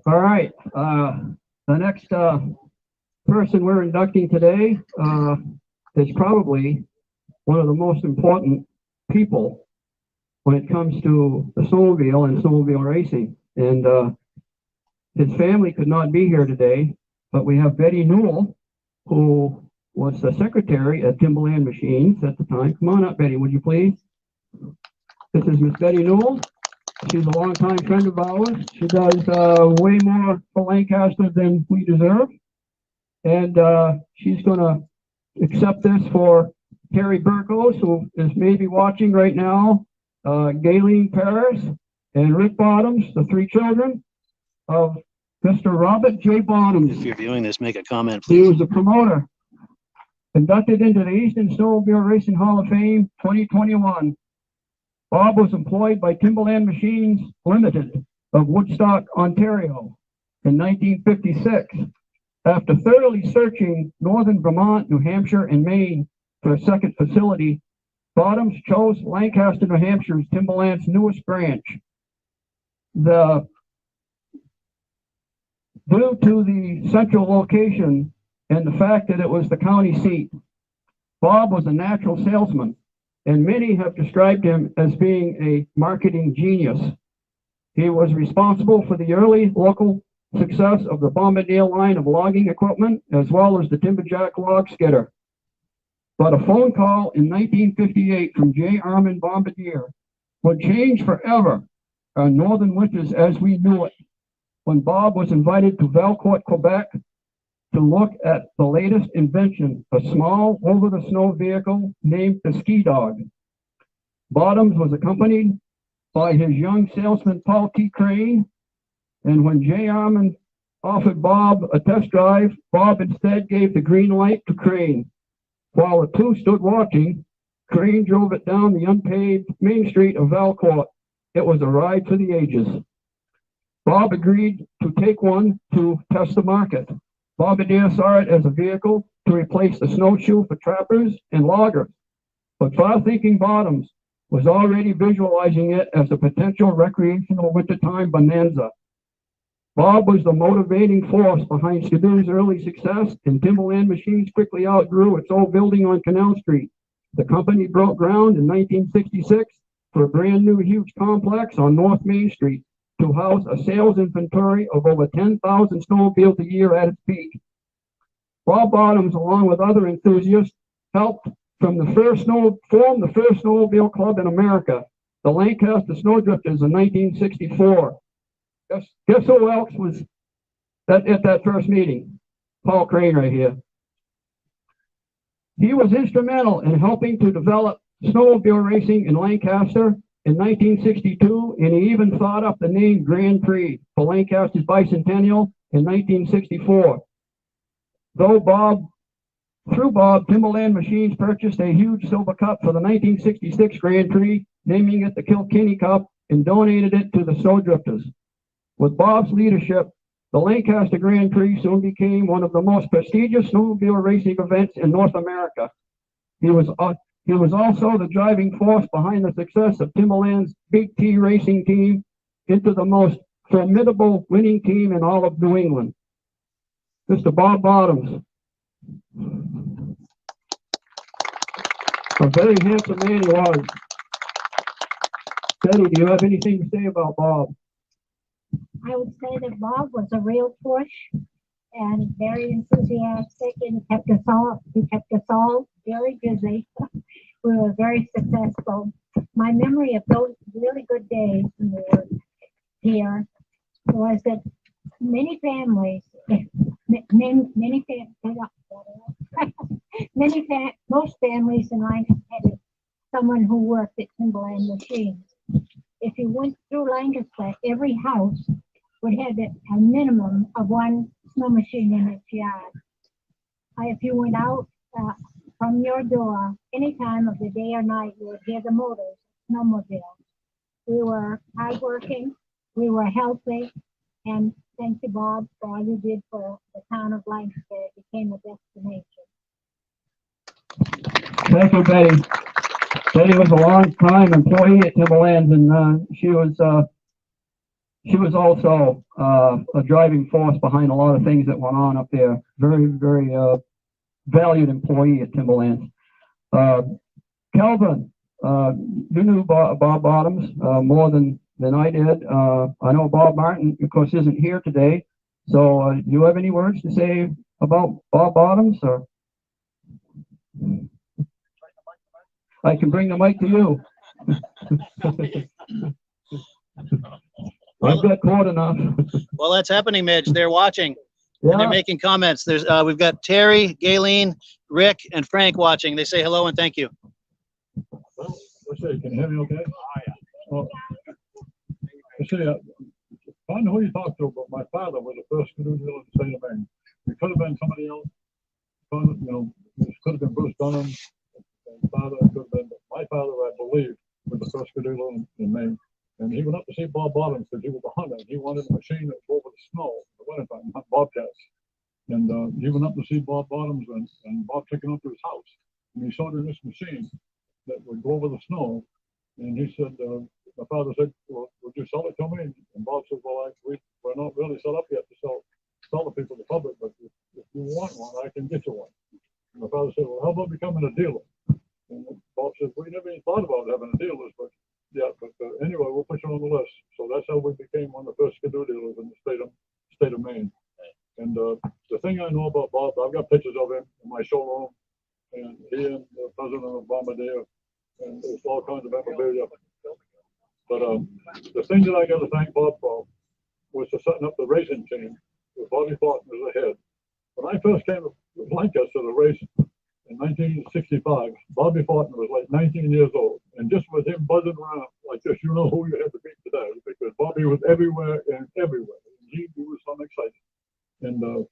All right, the next person we're inducting today is probably one of the most important people when it comes to the snowmobile and snowmobile racing. And his family could not be here today, but we have Betty Newell, who was the secretary at Timberland Machines at the time. Come on up, Betty, would you please? This is Miss Betty Newell. She's a longtime friend of ours. She does way more for Lancaster than we deserve. And she's going to accept this for Terry Burkos, who is maybe watching right now, Galen Paris, and Rick Bottoms, the three children of Mr. Robert J. Bonham. If you're viewing this, make a comment, He please. was the promoter. Inducted into the Eastern Snowmobile Racing Hall of Fame 2021. Bob was employed by Timberland Machines Limited of Woodstock, Ontario in 1956. After thoroughly searching northern Vermont, New Hampshire, and Maine for a second facility, Bottoms chose Lancaster, New Hampshire's Timberland's newest branch. Due to the central location and the fact that it was the county seat, Bob was a natural salesman, and many have described him as being a marketing genius. He was responsible for the early local success of the Bombardier line of logging equipment, as well as the Timberjack log skidder. But a phone call in 1958 from J. Armand Bombardier would change forever our northern winters as we knew it, when Bob was invited to Valcourt, Quebec, to look at the latest invention, a small over-the-snow vehicle named the Ski Dog. Bottoms was accompanied by his young salesman, Paul T. Crane, and when J. Armand offered Bob a test drive, Bob instead gave the green light to Crane. While the two stood watching, Crane drove it down the unpaved main street of Valcourt. It was a ride for the ages. Bob agreed to take one to test the market. Bombardier saw it as a vehicle to replace the snowshoe for trappers and loggers, but far-thinking Bottoms was already visualizing it as a potential recreational wintertime bonanza. Bob was the motivating force behind Skidoo's early success, and Timberland Machines quickly outgrew its old building on Canal Street. The company broke ground in 1966 for a brand new huge complex on North Main Street to house a sales inventory of over 10,000 snowmobiles a year at its peak. Bob Bottoms, along with other enthusiasts, helped form the first snowmobile club in America, the Lancaster Snowdrifters, in 1964. Guess who else was at that first meeting? Paul Crane right here. He was instrumental in helping to develop snowmobile racing in Lancaster in 1962, and he even thought up the name Grand Prix for Lancaster's bicentennial in 1964. Though Bob Through Bob, Timberland Machines purchased a huge silver cup for the 1966 Grand Prix, naming it the Kilkenny Cup, and donated it to the Snowdrifters. With Bob's leadership, the Lancaster Grand Prix soon became one of the most prestigious snowmobile racing events in North America. He was also the driving force behind the success of Timberland's Big T racing team into the most formidable winning team in all of New England. Mr. Bob Bottoms. A very handsome man he was. Betty, do you have anything to say about Bob? I would say that Bob was a real push and very enthusiastic and he kept us all very busy. We were very successful. My memory of those really good days when we were here was that most families in Lancaster had someone who worked at Timberland Machines. If you went through Lancaster, every house would have a minimum of one snow machine in its yard. If you went out from your door, any time of the day or night, you would hear the motors, snowmobiles. We were hardworking, we were healthy, and thank you, Bob, for all you did for the town of Lancaster. It became a destination. Thank you, Betty. Betty was a long-time employee at Timberland, and she was also a driving force behind a lot of things that went on up there. Very, very valued employee at Timberland. Kelvin, you knew Bob Bottoms more than I did. I know Bob Martin, of course, isn't here today. So do you have any words to say about Bob Bottoms? Or I can bring the mic to you. I've got quite enough. Well, that's happening, Midge. They're watching. Yeah. And they're making comments. There's we've got Terry, Galen, Rick, and Frank watching. They say hello and thank you. Well, let's see. Can you hear me okay? Oh, let's see. I don't know who you talked to, but my father was the first canoe dealer in the state of Maine. It could have been somebody else. You know, it could have been Bruce Bonham. Father could have been, but my father, I believe, was the first canoe dealer in Maine. And he went up to see Bob Bottoms because he was a hunter. He wanted a machine that was over the snow in the wintertime, hunt bobcats. And he went up to see Bob Bottoms, and Bob took him up to his house. And he showed him this machine that would go over the snow. And he said, my father said, well, would you sell it to me? And Bob said, well, we're not really set up yet to sell the people to the public, but if you want one, I can get you one. And my father said, well, how about becoming a dealer? And Bob said, we never even thought about having a dealer, but yeah, but anyway, we'll put you on the list. So that's how we became one of the first canoe dealers in the state of Maine. And the thing I know about Bob, I've got pictures of him in my showroom, and he and the president of Bombardier, and there's all kinds of memorabilia. But the thing that I got to thank Bob for was for setting up the racing team with Bobby Thornton as the head. When I first came to Lancaster to race in 1965, Bobby Thornton was like 19 years old. And just with him buzzing around like this, you know who you had to beat today, because Bobby was everywhere and everywhere. And he was so excited. And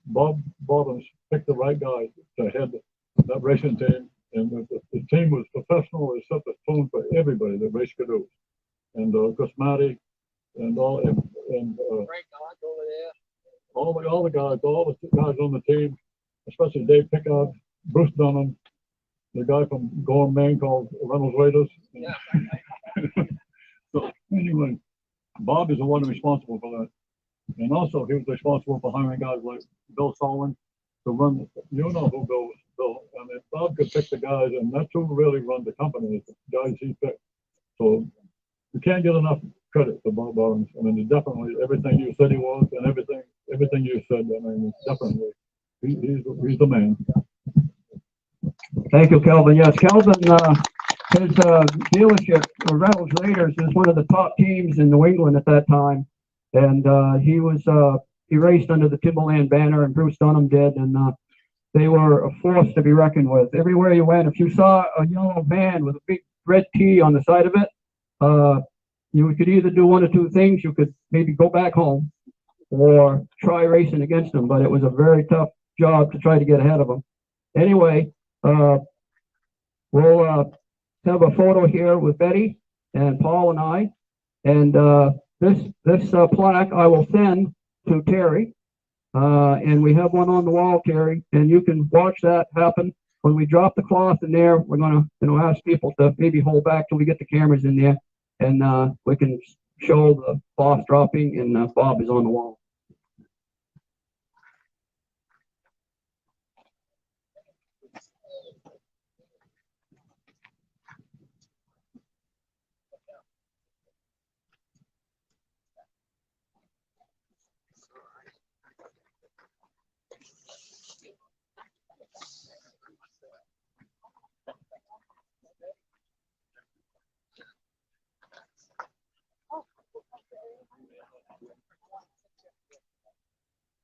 Bob Bottoms picked the right guy to head that racing team. And the team was professional. It set the tone for everybody that raced canoes. And Gus Matty and all the guys on the team, especially Dave Pickard, Bruce Dunham, the guy from Gorham, Maine called Reynolds Raiders. Yeah. So anyway, Bob is the one responsible for that. And also he was responsible for hiring guys like Bill Solomon to run, you know who Bill. I mean, Bob could pick the guys, and that's who really run the company, is the guys he picked. So you can't get enough credit to Bob Bottoms. I mean, definitely everything you said he was, and everything you said, I mean, definitely, he's the man. Thank you, Kelvin. Yes, Kelvin, his dealership, Reynolds Raiders, is one of the top teams in New England at that time. And he raced under the Timberland banner, and Bruce Dunham did, and they were a force to be reckoned with. Everywhere you went, if you saw a yellow van with a big red T on the side of it, you could either do one or two things. You could maybe go back home or try racing against them, but it was a very tough job to try to get ahead of them. Anyway, we'll have a photo here with Betty and Paul and I. And this plaque I will send to Terry. And we have one on the wall, Terry, and you can watch that happen. When we drop the cloth in there, we're gonna, ask people to maybe hold back till we get the cameras in there, and we can show the cloth dropping, and Bob is on the wall.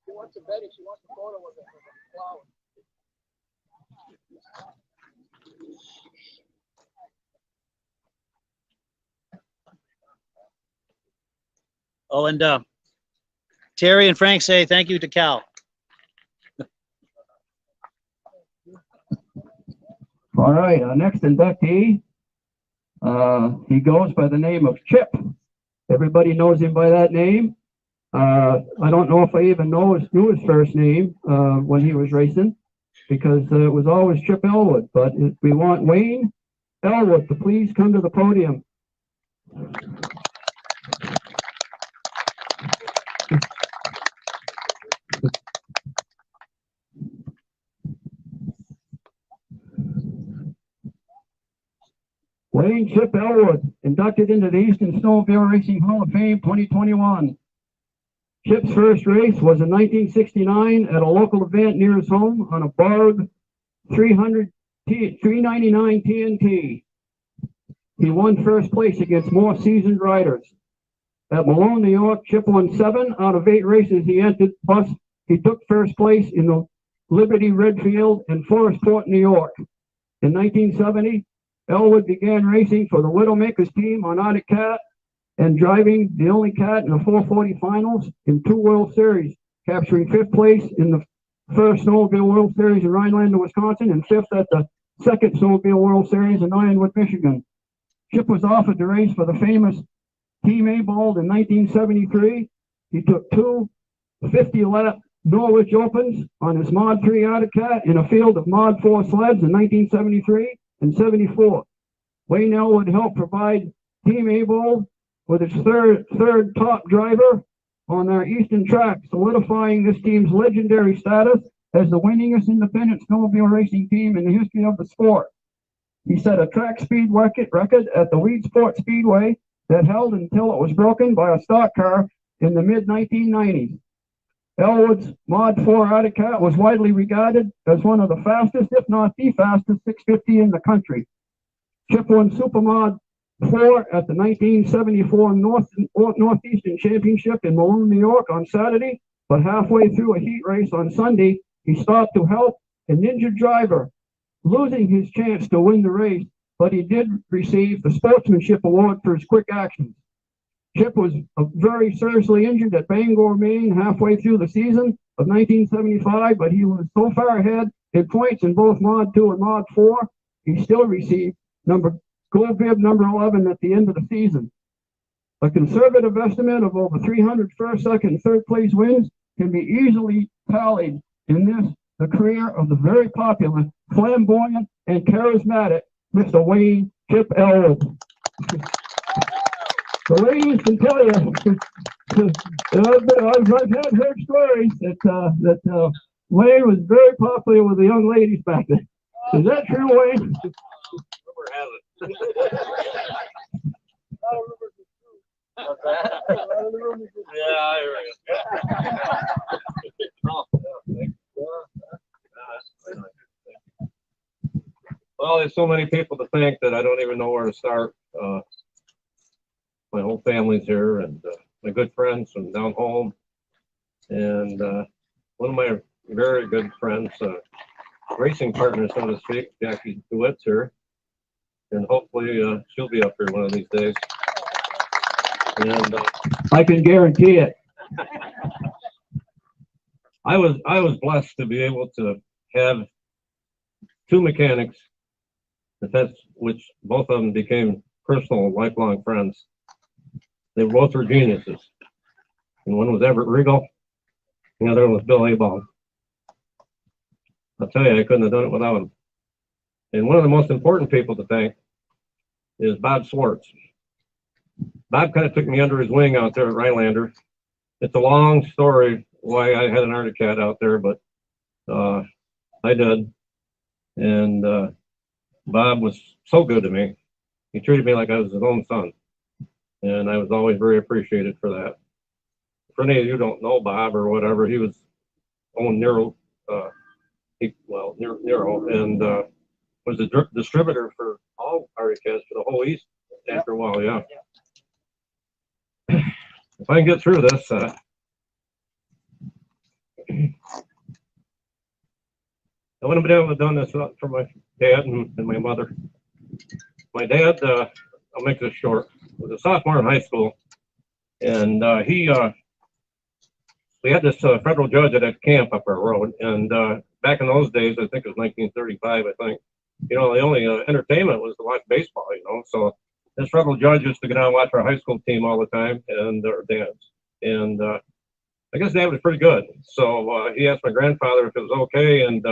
She wants a Betty. She wants a photo with a flower. Oh, and Terry and Frank say thank you to Cal. All right, our next inductee, he goes by the name of Chip. Everybody knows him by that name. I don't know if I even knew his first name when he was racing, because it was always Chip Elwood. But we want Wayne Elwood to please come to the podium. Wayne Chip Elwood, inducted into the Eastern Snowmobile Racing Hall of Fame 2021. Chip's first race was in 1969 at a local event near his home on a Barg 399 TNT. He won first place against more seasoned riders. At Malone, New York, Chip won 7 out of 8 races he entered, plus he took first place in the Liberty Redfield and Forestport, New York. In 1970, Elwood began racing for the Widowmakers team on Arctic Cat and driving the only cat in the 440 finals in 2 World Series, capturing 5th place in the first Snowmobile World Series in Rhinelander, Wisconsin, and 5th at the second Snowmobile World Series in Ironwood, Michigan. Chip was offered to race for the famous Team Abold in 1973. He took 2 50-lap Norwich Opens on his Mod 3 Arctic Cat in a field of Mod 4 sleds in 1973 and 74. Wayne Elwood helped provide Team Abold with its third top driver on their eastern track, solidifying this team's legendary status as the winningest independent snowmobile racing team in the history of the sport. He set a track speed record at the Weed Sport Speedway that held until it was broken by a stock car in the mid-1990s. Elwood's Mod 4 Arctic Cat was widely regarded as one of the fastest, if not the fastest, 650 in the country. Chip won Super Mod 4 at the 1974 Northeastern Championship in Malone, New York on Saturday, but halfway through a heat race on Sunday, he stopped to help an injured driver, losing his chance to win the race, but he did receive the Sportsmanship Award for his quick actions. Chip was very seriously injured at Bangor, Maine, halfway through the season of 1975, but he was so far ahead in points in both Mod 2 and Mod 4, he still received gold bib number 11 at the end of the season. A conservative estimate of over 300 first, second, and third place wins can be easily tallied in the career of the very popular, flamboyant, and charismatic Mr. Wayne Chip Elwood. The ladies can tell you, I've heard stories that Wayne was very popular with the young ladies back then. Is that true, Wayne? Well, there's so many people to thank that I don't even know where to start. My whole family's here, and my good friends from down home, and one of my very good friends, racing partner, so to speak, Jackie DeWitt's here, and hopefully she'll be up here one of these days. And I can guarantee it. I was blessed to be able to have two mechanics, which both of them became personal, lifelong friends. They both were geniuses. And one was Everett Regal, and the other one was Bill Aball. I'll tell you, I couldn't have done it without him. And one of the most important people to thank is Bob Swartz. Bob kind of took me under his wing out there at Rhinelander. It's a long story why I had an Arctic Cat out there, but I did. And Bob was so good to me. He treated me like I was his own son. And I was always very appreciated for that. For any of you who don't know Bob or whatever, he was owned Newell, Newell, and was a distributor for all Arctic Cats for the whole East after a while, yeah. If I can get through this, I wouldn't have been able to have done this for my dad and my mother. My dad, I'll make this short, was a sophomore in high school, and we had this federal judge at that camp up our road, and back in those days, I think it was 1935, I think, you know, the only entertainment was to watch baseball, you know, so this federal judge used to get out and watch our high school team all the time, and our dads, and I guess Dad was pretty good, so he asked my grandfather if it was okay, and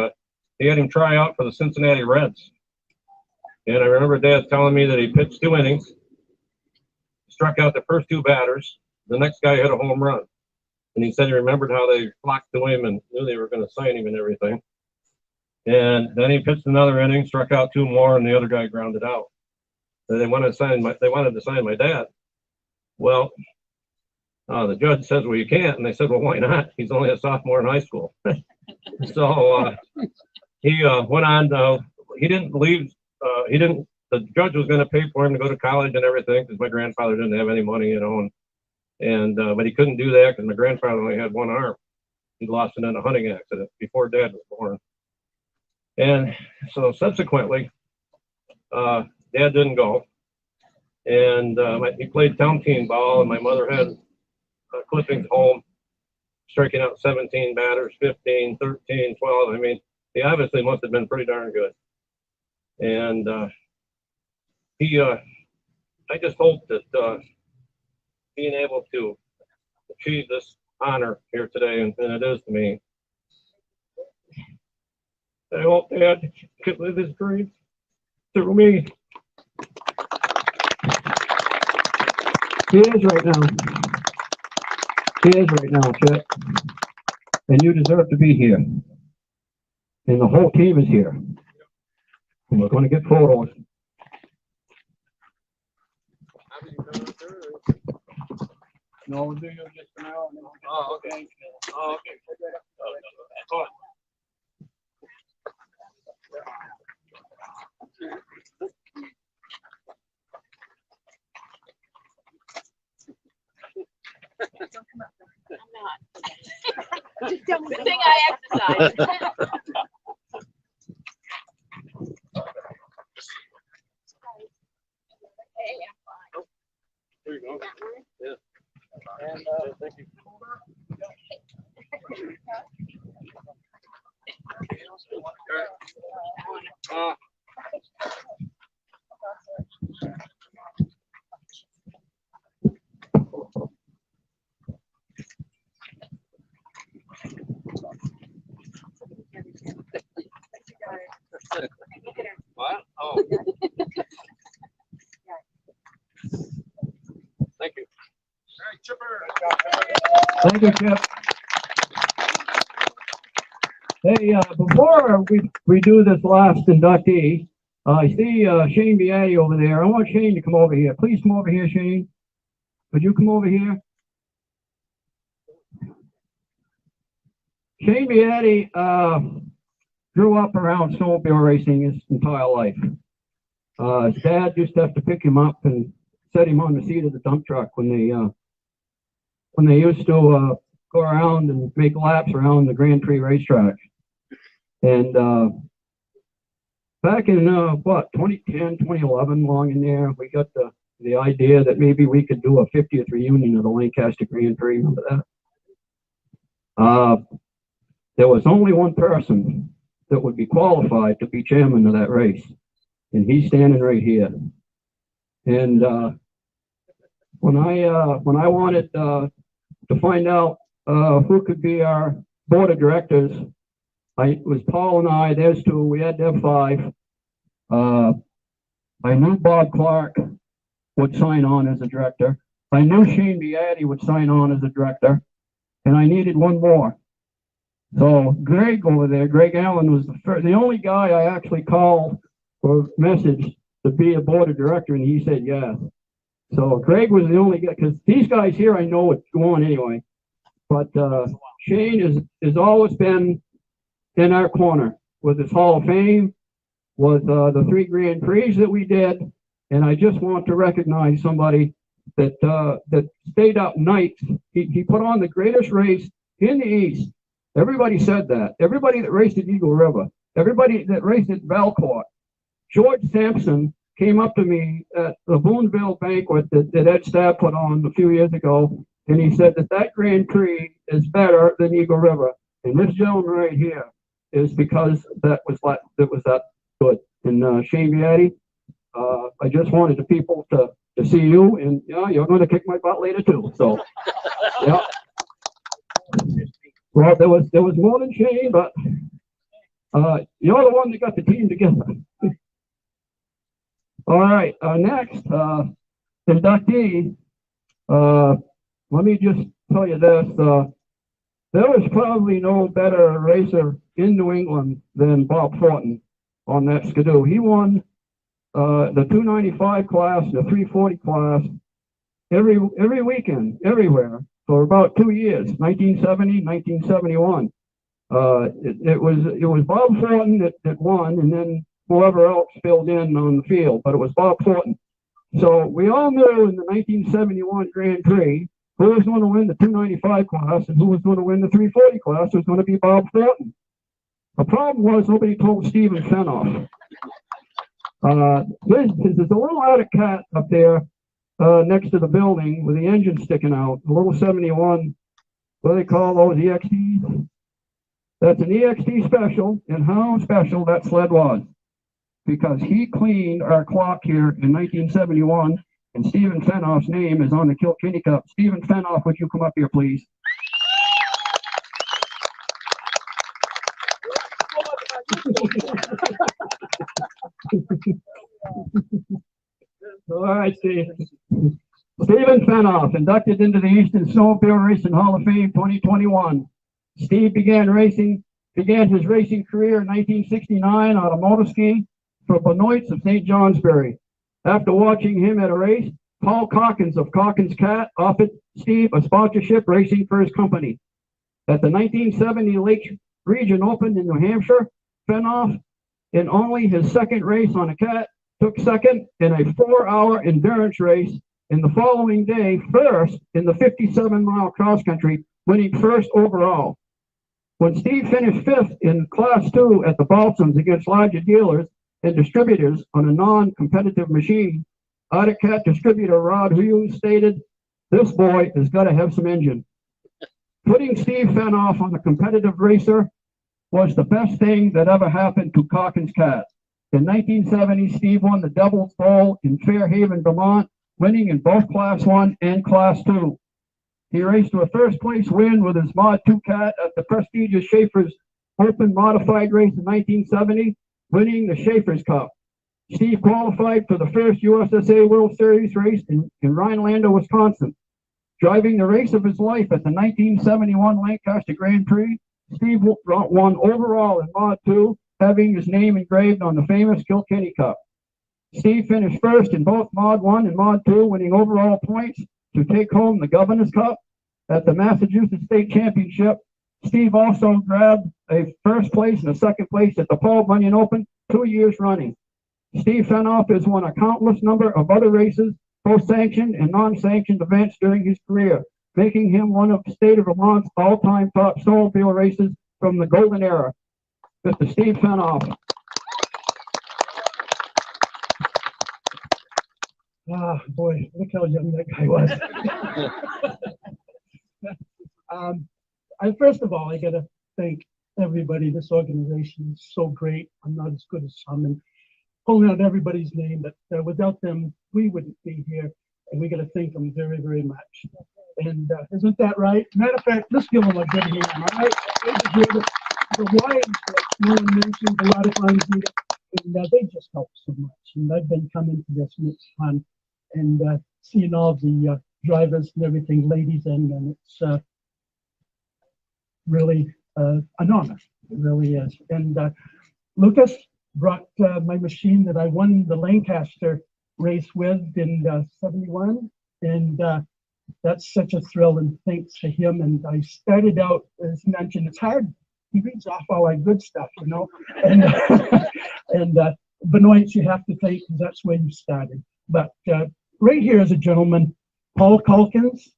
he had him try out for the Cincinnati Reds. And I remember Dad telling me that he pitched 2 innings, struck out the first 2 batters, the next guy hit a home run. And he said he remembered how they flocked to him and knew they were going to sign him and everything. And then he pitched another inning, struck out 2 more, and the other guy grounded out. So they wanted to sign my dad. Well, the judge says, well, you can't. And they said, well, why not? He's only a sophomore in high school. So he went on. He didn't leave. The judge was going to pay for him to go to college and everything because my grandfather didn't have any money, you know. But he couldn't do that because my grandfather only had 1 arm. He lost it in a hunting accident before Dad was born. And so subsequently, Dad didn't go. And he played town team ball, and my mother had clippings home, striking out 17 batters, 15, 13, 12. I mean, he obviously must have been pretty darn good. And I just hope that being able to achieve this honor here today, and it is to me, I hope Dad could live his dreams through me. He is right now. He is right now, Chet. And you deserve to be here. And the whole team is here. And we're going to get photos. No, we'll do you just for now. Oh, okay. Oh, okay. Go on. Good thing I exercise. There you go. Yeah. And thank you. What? Oh. Thank you. All right, Chipper. Thank you, Chip. Hey, before we do this last inductee, I see Shane Beatty over there. I want Shane to come over here. Please come over here, Shane. Could you come over here? Shane Beatty grew up around snowmobile racing his entire life. His dad used to have to pick him up and set him on the seat of the dump truck when they used to go around and make laps around the Grand Prix racetrack. And back in 2010, 2011, long in there, we got the idea that maybe we could do a 50th reunion of the Lancaster Grand Prix. Remember that? There was only one person that would be qualified to be chairman of that race. And he's standing right here. And when I wanted to find out who could be our board of directors, it was Paul and I. There's two. We had to have five. I knew Bob Clark would sign on as a director. I knew Shane Beatty would sign on as a director, and I needed one more. So Greg over there, Greg Allen, was the only guy I actually called or messaged to be a board of director, and he said yes. So Greg was the only guy, because these guys here I know would go on anyway. But Shane has always been in our corner with his Hall of Fame, with the 3 Grand Prix that we did, and I just want to recognize somebody that stayed up nights. He put on the greatest race in the East. Everybody said that. Everybody that raced at Eagle River, everybody that raced at Valcourt. George Sampson came up to me at the Boonville banquet that Ed Stabb put on a few years ago, and he said that Grand Prix is better than Eagle River. And this gentleman right here is because that was that good. And Shane Beatty, I just wanted the people to see you, and yeah, you're going to kick my butt later too. So, yeah. Well, there was more than Shane, but you're the one that got the team together. All right, next inductee. Let me just tell you this: there was probably no better racer in New England than Bob Thornton on that Skidoo. He won the 295 class, the 340 class, every weekend, everywhere, for about 2 years, 1970, 1971. It was Bob Thornton that won, and then whoever else filled in on the field, but it was Bob Thornton. So we all knew in the 1971 Grand Prix who was going to win the 295 class and who was going to win the 340 class. It was going to be Bob Thornton. The problem was nobody told Stephen Fenoff. There's a little attic cat up there next to the building with the engine sticking out, a little 71. What do they call those, EXTs? That's an EXT special, and how special that sled was. Because he cleaned our clock here in 1971, and Stephen Fenoff's name is on the Kilkenny Cup. Stephen Fenoff, would you come up here, please? All right, Steve. Stephen Fenoff, inducted into the Eastern Snowmobile Racing Hall of Fame 2021. Steve began his racing career in 1969 on a motor ski for Benoit's of St. Johnsbury. After watching him at a race, Paul Calkins of Calkins Cat offered Steve a sponsorship racing for his company. At the 1970 Lake Region Open in New Hampshire, Fenoff, in only his second race on a Cat, took second in a 4-hour endurance race, and the following day, first in the 57-mile cross country, winning first overall. When Steve finished fifth in Class 2 at the Balsams against larger dealers and distributors on a non-competitive machine, Arctic Cat distributor Rod Hughes stated, "This boy has got to have some engine." Putting Steve Fenoff on a competitive racer was the best thing that ever happened to Calkins Cat. In 1970, Steve won the Devil's Bowl in Fairhaven, Vermont, winning in both Class 1 and Class 2. He raced to a first-place win with his Mod 2 Cat at the prestigious Schaefer's Open Modified race in 1970, winning the Schaefer's Cup. Steve qualified for the first USSA World Series race in Rhinelander, Wisconsin. Driving the race of his life at the 1971 Lancaster Grand Prix, Steve won overall in Mod 2, having his name engraved on the famous Kilkenny Cup. Steve finished first in both Mod 1 and Mod 2, winning overall points to take home the Governor's Cup. At the Massachusetts State Championship, Steve also grabbed a first place and a second place at the Paul Bunyan Open 2 years running. Steve Fenoff has won a countless number of other races, both sanctioned and non-sanctioned events during his career, making him one of the state of Vermont's all-time top snowmobile racers from the golden era. Mr. Steve Fenoff. Ah, boy, look how young that guy was. First of all, I got to thank everybody. This organization is so great. I'm not as good as some, and pulling out everybody's name, but without them, we wouldn't be here. And we got to thank them very, very much. And isn't that right? Matter of fact, let's give them a good hand, all right? The wives that no one mentioned a lot of times, and they just help so much. And I've been coming to this, and it's fun. And seeing all the drivers and everything, ladies, and it's really an honor. It really is. And Lucas brought my machine that I won the Lancaster race with in '71, and that's such a thrill, and thanks to him. And I started out, as mentioned, it's hard. He reads off all that good stuff, you know, and Benoit, you have to thank, because that's where you started. But right here is a gentleman, Paul Calkins.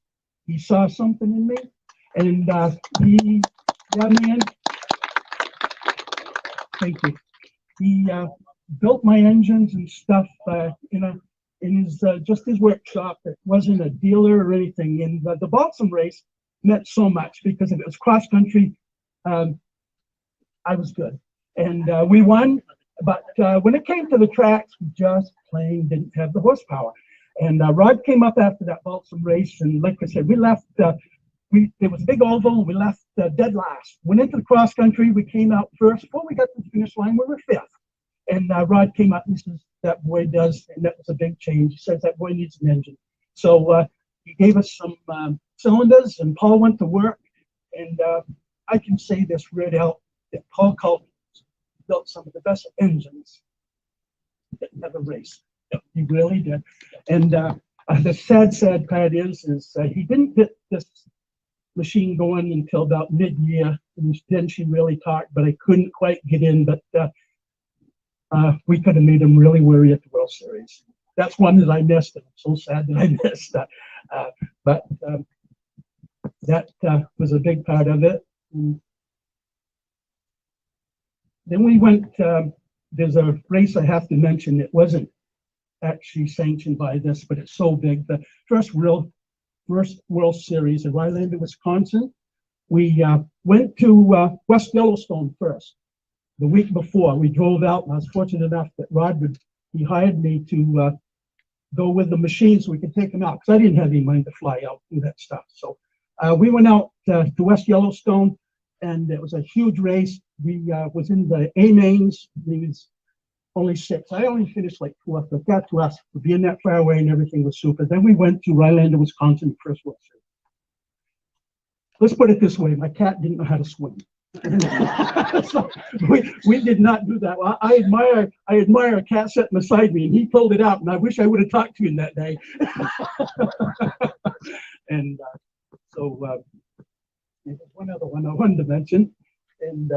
He saw something in me, and yeah, man, thank you. He built my engines and stuff in his just his workshop. It wasn't a dealer or anything. And the Balsam race meant so much because if it was cross country, I was good, and we won. But when it came to the tracks, we just plain didn't have the horsepower. And Rod came up after that Balsam race, and like I said, we left. It was a big oval, and we left dead last. Went into the cross country. We came out first. Before we got to the finish line, we were fifth. And Rod came up and says, "That boy does," and that was a big change. He says that boy needs an engine. So he gave us some cylinders, and Paul went to work. And I can say this right out that Paul Calkins built some of the best engines that ever raced. He really did. And the sad part is he didn't get this machine going until about mid-year, and then she really talked, but I couldn't quite get in. But we could have made him really worry at the World Series. That's one that I missed, and I'm so sad that I missed that. But that was a big part of it. And then we went, there's a race I have to mention. It wasn't actually sanctioned by this, but it's so big. The first World Series in Rhinelander, Wisconsin. We went to West Yellowstone first. The week before, we drove out, and I was fortunate enough that Rod he hired me to go with the machine so we could take them out, because I didn't have any money to fly out and do that stuff. So we went out to West Yellowstone, and it was a huge race. We was in the A mains. There was only 6. I only finished like 4th, but got to us for being that far away, and everything was super. Then we went to Rhinelander, Wisconsin, first World Series. Let's put it this way: my cat didn't know how to swim. So we did not do that. Well, I admire a cat sitting beside me, and he pulled it out, and I wish I would have talked to him that day. And so there's one other one I wanted to mention, and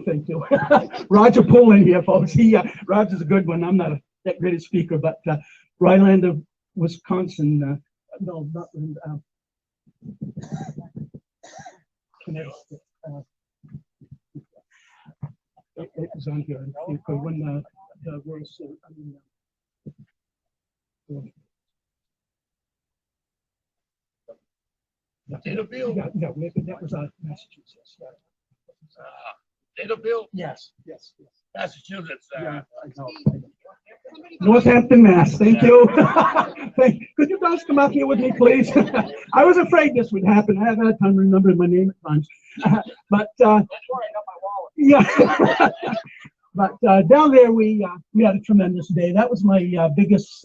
thank you. Roger Pullen here, folks. Roger's a good one. I'm not that great a speaker, but Rhinelander, Wisconsin. No, not Connecticut. It was on here. When the World Series. Dataville? Yeah, that was Massachusetts. Dataville? Yes. Massachusetts. Yeah, I know. Northampton, Mass. Thank you. Could you guys come out here with me, please? I was afraid this would happen. I haven't had time remembering my name at times. But yeah. But down there we had a tremendous day. That was my biggest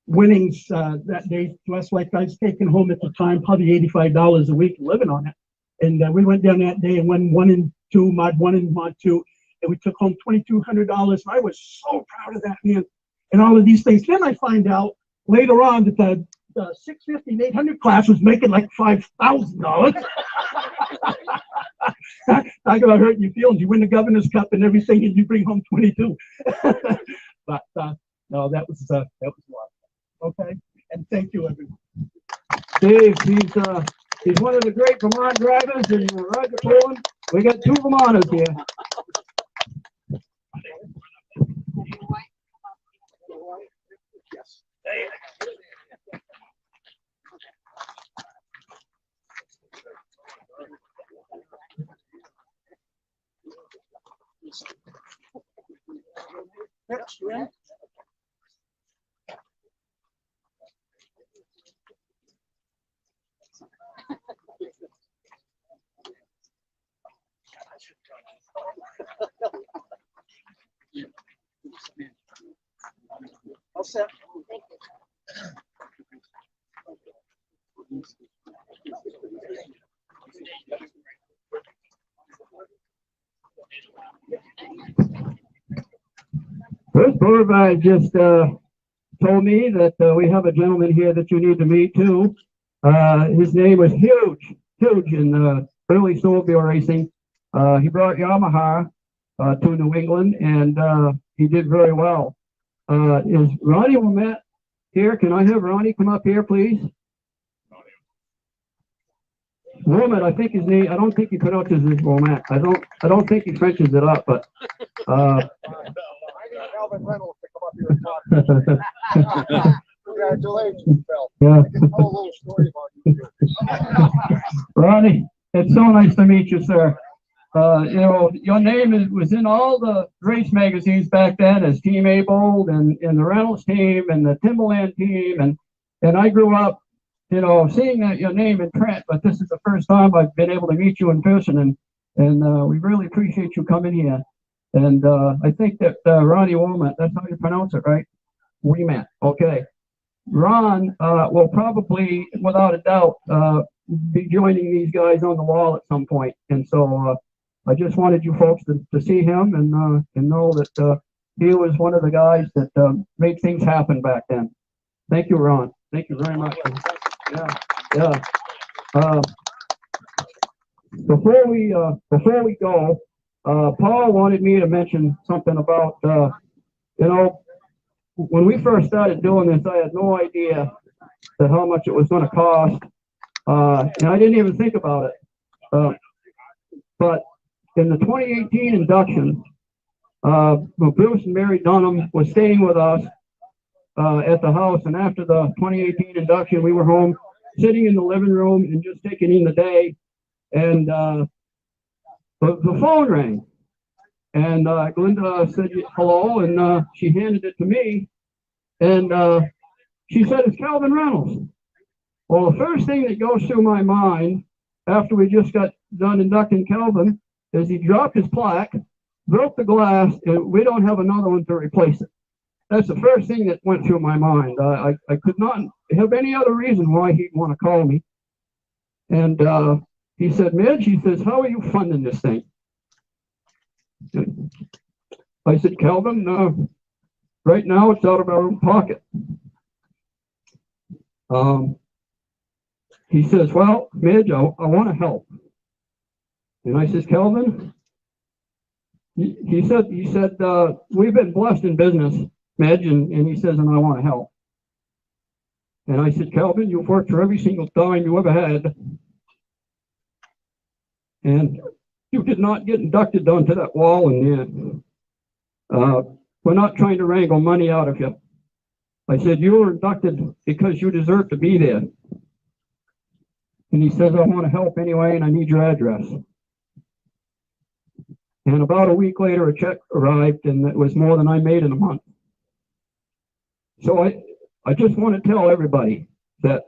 winnings that day. To us, like I was taking home at the time probably $85 a week living on it. And we went down that day and won 1 and 2, Mod 1 and Mod 2. And we took home $2,200. I was so proud of that, man. And all of these things. Then I find out later on that the 650 and 800 class was making like $5,000. Talk about hurting your feelings. You win the Governor's Cup and everything, and you bring home 22. But no, that was a lot. Okay, and thank you, everyone. Dave, he's one of the great Vermont drivers, and Roger Pullen. We got 2 Vermonters here. Yes. All set. First, Boulevard just told me that we have a gentleman here that you need to meet too. His name was huge in early snowmobile racing. He brought Yamaha to New England, and he did very well. Is Ronnie Wilmette here? Can I have Ronnie come up here, please? Wilmette, I think his name. I don't think he pronounces his Wilmette. I don't think he Frenches it up, but. Calvin Reynolds to come up here and talk. Congratulations, Phil. Yeah. I can tell a little story about you. Ronnie, it's so nice to meet you, sir. You know, your name was in all the race magazines back then as Team Abold and the Reynolds team and the Timberland team. And I grew up, you know, seeing that your name in print, but this is the first time I've been able to meet you in person. And we really appreciate you coming here. And I think that Ronnie Wilmette, that's how you pronounce it, right? Wilmette, okay. Ron will probably, without a doubt, be joining these guys on the wall at some point. And so I just wanted you folks to see him and know that he was one of the guys that made things happen back then. Thank you, Ron. Thank you very much. Yeah. Before we go, Paul wanted me to mention something about, you know, when we first started doing this, I had no idea how much it was going to cost, and I didn't even think about it. But in the 2018 induction, Bruce and Mary Dunham was staying with us at the house, and after the 2018 induction, we were home, sitting in the living room and just taking in the day, and the phone rang, and Glinda said hello, and she handed it to me, and she said, "It's Calvin Reynolds." Well, the first thing that goes through my mind after we just got done inducting Calvin is he dropped his plaque, broke the glass, and we don't have another one to replace it. That's the first thing that went through my mind. I could not have any other reason why he'd want to call me. And he said, "Midge," he says, "how are you funding this thing?" I said, "Calvin, right now it's out of our own pocket." He says, "Well, Midge, I want to help." And I says, "Calvin," he said, "we've been blessed in business, Midge," and he says, "and I want to help." And I said, "Calvin, you've worked for every single dime you ever had, and you did not get inducted onto that wall in the end. We're not trying to wrangle money out of you." I said, "You were inducted because you deserve to be there." And he says, "I want to help anyway, and I need your address." And about a week later, a check arrived, and it was more than I made in a month. So I just want to tell everybody that,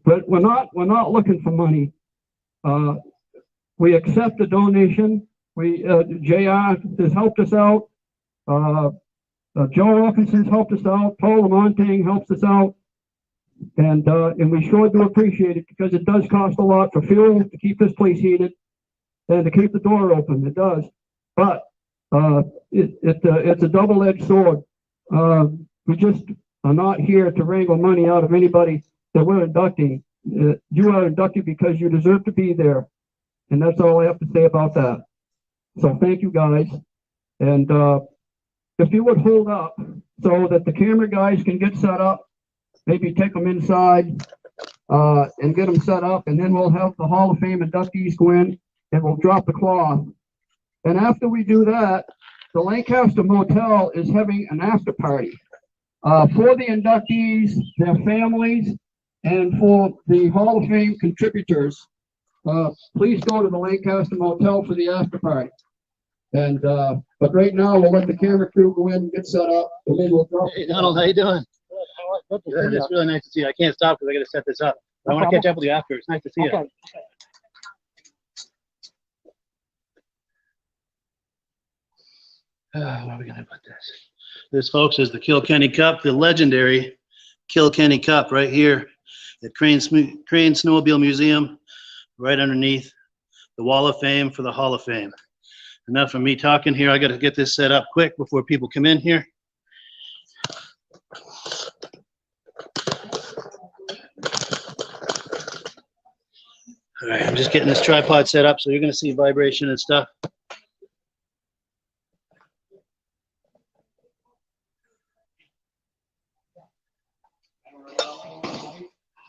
but we're not looking for money. We accept the donation. JR has helped us out. Joe Wilkinson's helped us out. Paul Lamontagne helps us out. And we sure do appreciate it, because it does cost a lot for fuel to keep this place heated and to keep the door open. It does. But it's a double-edged sword. We just are not here to wrangle money out of anybody that we're inducting. You are inducted because you deserve to be there. And that's all I have to say about that. So thank you, guys. And if you would hold up so that the camera guys can get set up, maybe take them inside and get them set up, and then we'll have the Hall of Fame inductees go in, and we'll drop the cloth. And after we do that, the Lancaster Motel is having an after party for the inductees, their families, and for the Hall of Fame contributors. Please go to the Lancaster Motel for the after party. And, but right now, we'll let the camera crew go in and get set up, and then we'll drop. Hey, Donald, how you doing? Good. It's really nice to see you. I can't stop because I got to set this up. I want to catch up with you after. It's nice to see you. Where are we going to put this? This, folks, is the Kilkenny Cup, the legendary Kilkenny Cup right here at Crane Snowmobile Museum, right underneath the Wall of Fame for the Hall of Fame. Enough of me talking here. I got to get this set up quick before people come in here. All right, I'm just getting this tripod set up, so you're going to see vibration and stuff.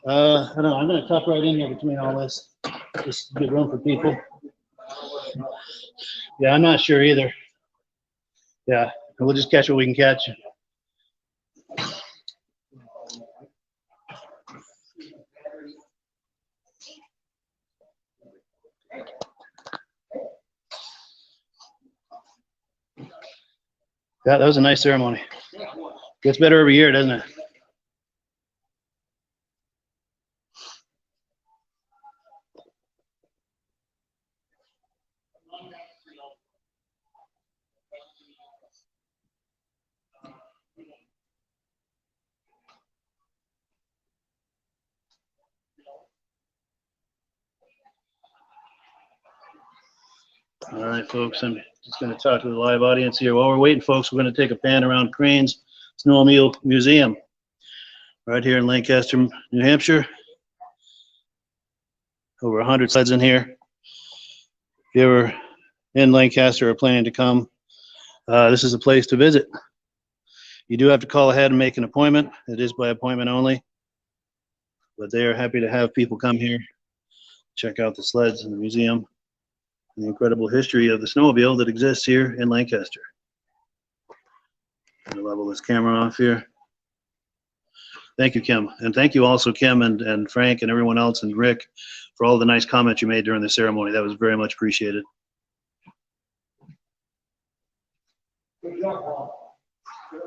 I don't know. I'm going to tuck right in here between all this. Just good room for people. Yeah, I'm not sure either. Yeah, we'll just catch what we can catch. Yeah, that was a nice ceremony. Gets better every year, doesn't it? All right, folks, I'm just going to talk to the live audience here. While we're waiting, folks, we're going to take a pan around Crane's Snowmobile Museum right here in Lancaster, New Hampshire. Over 100 sleds in here. If you ever in Lancaster or planning to come, this is a place to visit. You do have to call ahead and make an appointment. It is by appointment only, but they are happy to have people come here, check out the sleds in the museum, and the incredible history of the snowmobile that exists here in Lancaster. I'm gonna level this camera off here. Thank you, Kim. And thank you also, Kim and Frank and everyone else and Rick, for all the nice comments you made during the ceremony. That was very much appreciated. Good job, Paul. The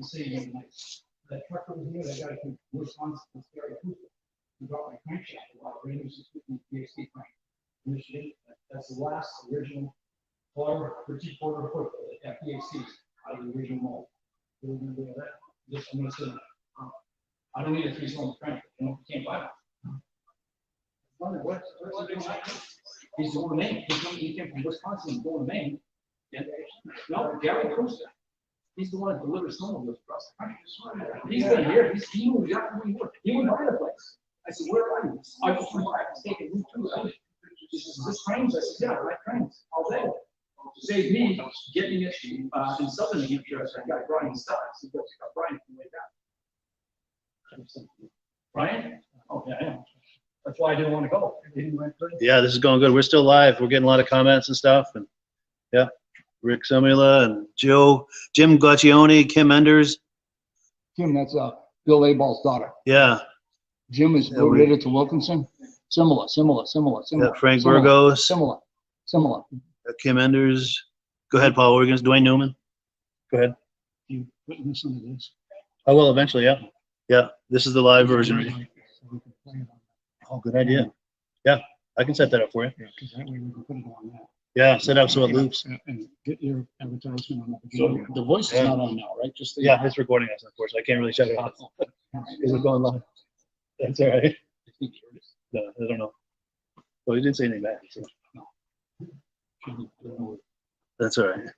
same that truck over here, that guy from Wisconsin, was very acoustic. He brought my crankshaft a lot, Reynolds 650 PXT crank. Michigan, that's the last original quarter foot PXTs out of the original mold. We're gonna do that. Just I'm gonna say, I don't need a 3-cylinder crank. You can't buy one. He's going to Maine. He came from Wisconsin, going to Maine. Yeah. No, Gary Costa. He's the one that delivers snowmobiles across the country. He's been here. He knew exactly where he worked. He went by the place. I said, "Where are you?" I just went by. I was taking Route 2. He says, "Is this trains?" I said, "Yeah, I like trains all day." To save me getting it in southern New Hampshire, I got Brian Stocks. He goes, "I got Brian from way back." Brian? Oh, yeah, I am. That's why I didn't want to go. Yeah, this is going good. We're still live. We're getting a lot of comments and stuff. And yeah, Rick Sumula and Jim Guaccione, Kim Enders. Kim, that's Bill Aball's daughter. Yeah. Jim is related to Wilkinson. Similar. Yeah, Frank Burgos. Similar. Kim Enders. Go ahead, Paul. We're against Dwayne Newman. Go ahead. You putting this under this? I will eventually, yeah. Yeah, this is the live version. Right? Oh, good idea. Yeah, I can set that up for you. Yeah, because that way we can put it on that. Yeah, set up so it loops. And get your advertisement on the so the voice is not on now, right? Just the, yeah, it's recording us, of course. I can't really shut it off. Is it going live? That's all right. No, I don't know. Well, he didn't say anything back. So. That's all right.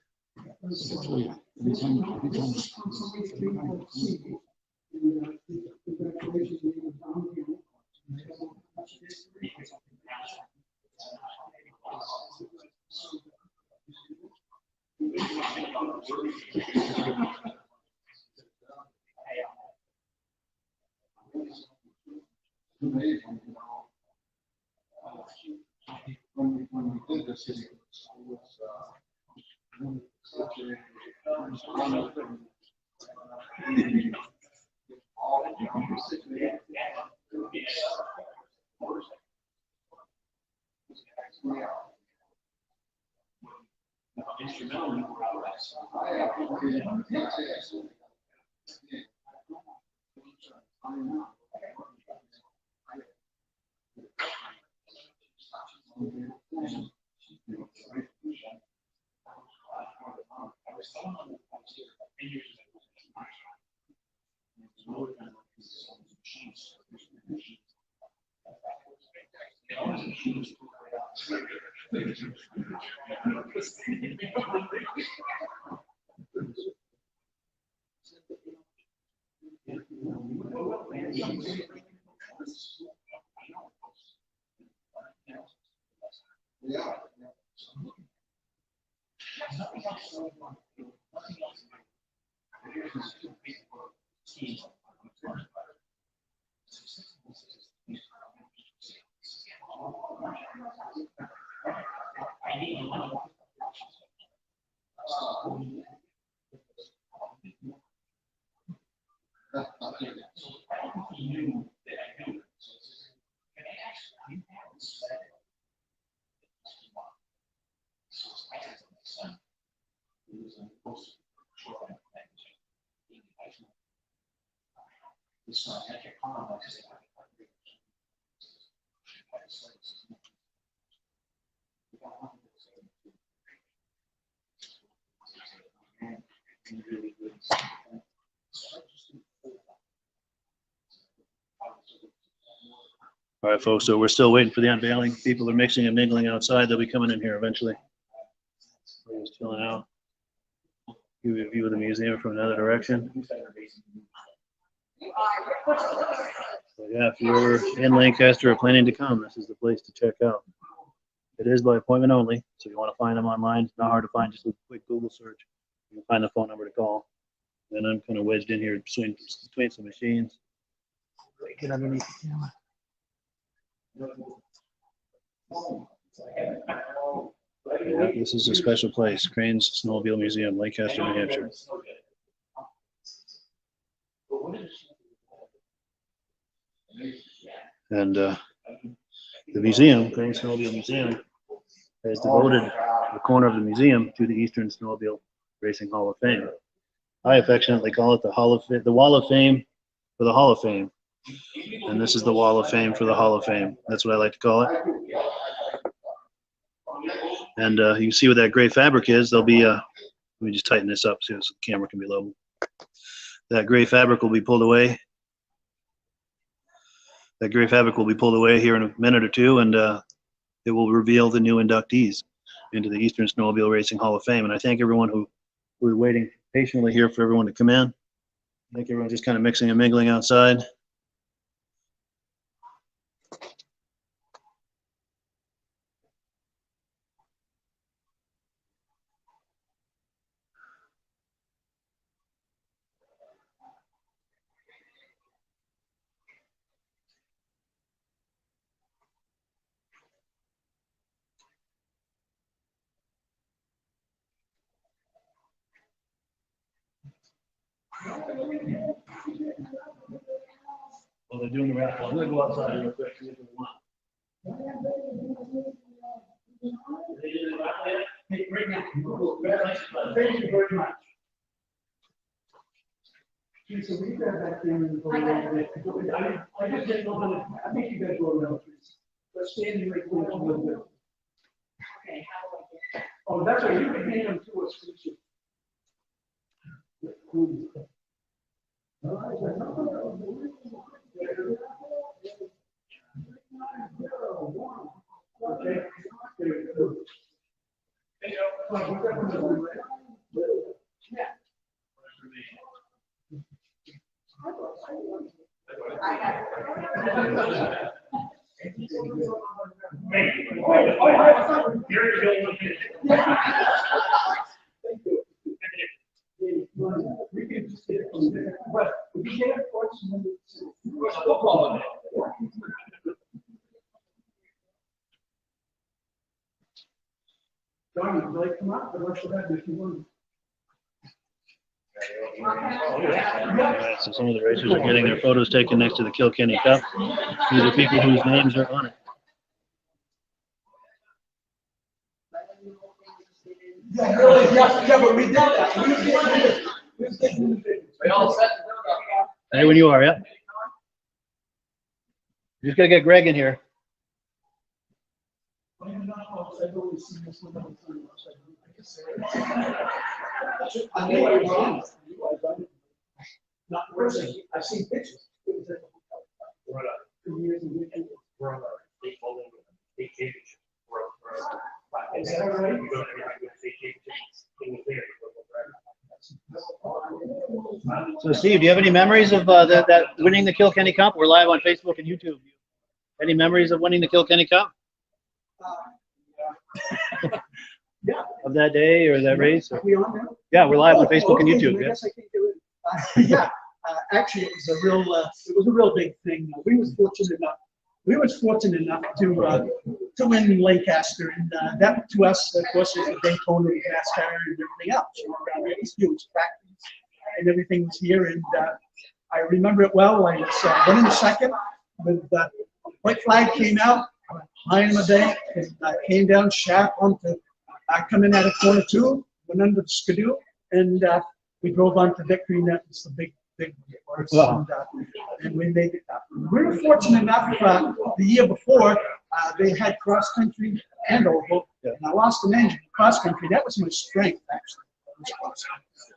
When we did this, it was such a All right, folks, so we're still waiting for the unveiling. People are mixing and mingling outside. They'll be coming in here eventually. We're just chilling out. Give you a view of the museum from another direction. So yeah, if you're in Lancaster or planning to come, this is the place to check out. It is by appointment only, so if you want to find them online, it's not hard to find. Just a quick Google search. You can find the phone number to call. And I'm kind of wedged in here between some machines. Get underneath the camera. Yeah, this is a special place, Crane's Snowmobile Museum, Lancaster, New Hampshire. And the museum, Crane's Snowmobile Museum, has devoted the corner of the museum to the Eastern Snowmobile Racing Hall of Fame. I affectionately call it the Wall of Fame for the Hall of Fame. And this is the Wall of Fame for the Hall of Fame. That's what I like to call it. And you can see what that gray fabric is. There'll be, let me just tighten this up so the camera can be level. That gray fabric will be pulled away. That gray fabric will be pulled away here in a minute or two, and it will reveal the new inductees into the Eastern Snowmobile Racing Hall of Fame. And I thank everyone who was waiting patiently here for everyone to come in. I think everyone's just kind of mixing and mingling outside. Well, they're doing the raffle. I'm going to go outside real quick see if we want. Hey, great now. Thank you very much. So we grab that thing and go around it. I just didn't know how to, I think you guys go around, please. Let's stand and wait for a little bit. Okay, how do I get that? Oh, that's right, you can hand them to us, please. Okay. We can just get it from there. But we can't force them to football on it. John, would you like to come up? The rest of that, if you want. All right, so some of the racers are getting their photos taken next to the Kilkenny Cup. These are people whose names are on it. Hey, when you are, yeah. You just gotta get Greg in here. Not personally, I've seen pictures. Is that right? So Steve, do you have any memories of that winning the Kilkenny Cup? We're live on Facebook and YouTube. Any memories of winning the Kilkenny Cup? Yeah. Of that day or that race? Are we on now? Yeah, we're live on Facebook and Okay, YouTube. I Yeah. guess I can do it. Yeah, actually, it was a real big thing. We was fortunate enough to win in Lancaster, and that to us, of course, was the Daytona, the NASCAR, and everything else. You know, around here, it's huge practice, and everything was here. And I remember it well. I was running second with white flag came out, I went high in the day, and I came down sharp onto. I come in at a corner two, went under the skidoo, and we drove on to victory, and that was the big for us. Wow. And we made it up. We were fortunate enough the year before, they had cross country and oval, and I lost an engine cross country. That was my strength, actually.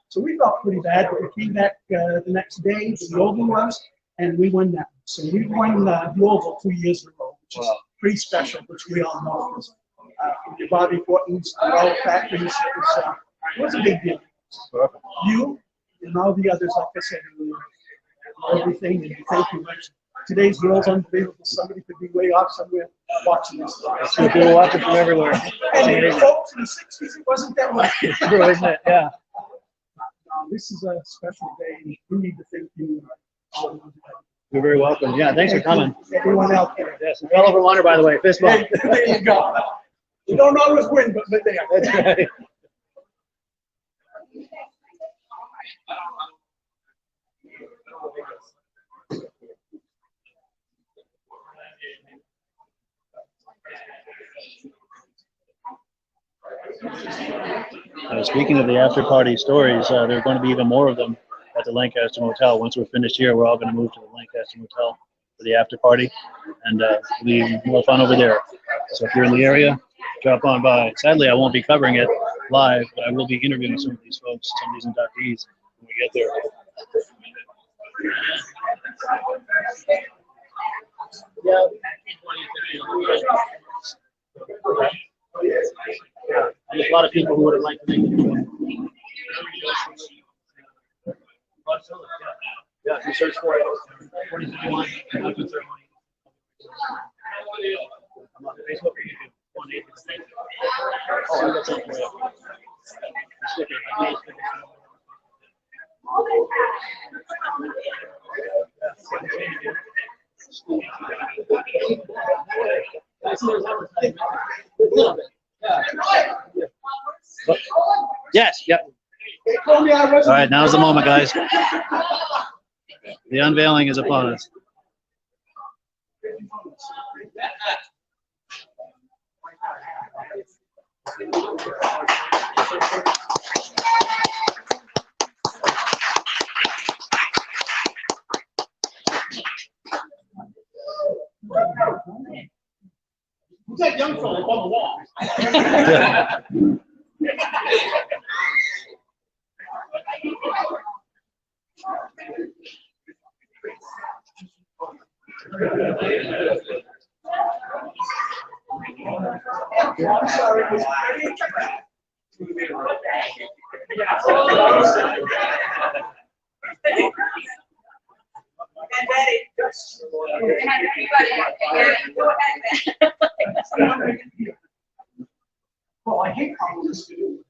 So we felt pretty bad, but we came back the next day, the oval was, and we won that. So we won the oval 2 years in a row, which is pretty special, which we all know. Because, the Bobby Fortons, the all factories, it was a big deal. You and all the others, like I said, everything, and thank you much. Today's world's unbelievable. Somebody could be way off somewhere watching this. People watching from everywhere. And folks in the 60s, it wasn't that way. It's true, isn't it? Yeah. This is a special day, and we need to thank you. You're very welcome. Yeah, thanks for coming. Everyone out there. Yes, and Fell Over Water, by the way. Fist bump. There you go. We don't always win, but they are. That's right. Speaking of the after party stories, there are going to be even more of them at the Lancaster Motel. Once we're finished here, we're all going to move to the Lancaster Motel for the after party, and be more fun over there. So if you're in the area, drop on by. Sadly, I won't be covering it live, but I will be interviewing some of these folks, some of these inductees when we get there. Yeah. There's a lot of people who would have liked to make it. Yeah, if you search for it, 2051, induction ceremony. I'm on Facebook or YouTube. Oh, I got something for you. Sticker. I made a sticker. Yes, yep. All right, now's the moment, guys. The unveiling is upon us. Who's that young fellow on the wall? I'm sorry. Well, I hate how this to do.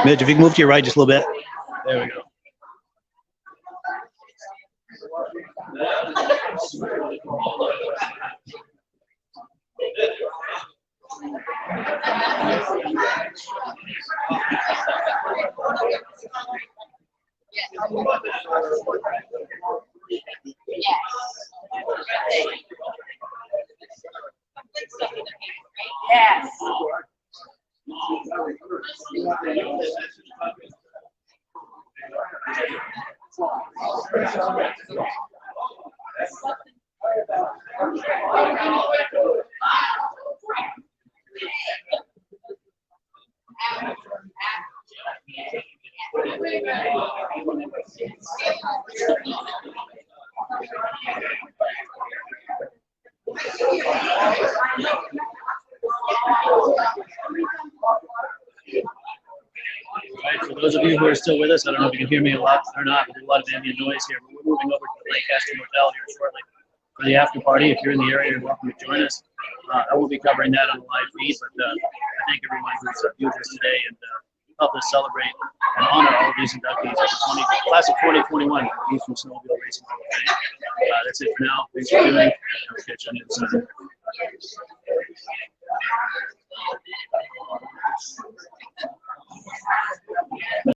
Mitch, if you can move to your right just a little bit. There we go. Yes. Right, for those of you who are still with us, I don't know if you can hear me a lot or not, but there's a lot of ambient noise here. But we're moving over to the Lancaster Motel here shortly for the after party. If you're in the area, you're welcome to join us. I will be covering that on the live feed, but I thank everyone who's viewed this today and helped us celebrate and honor all of these inductees of the class of 2021 Eastern Snowmobile Racing Hall of Fame. That's it for now. Thanks for viewing. I'll catch you on the other side.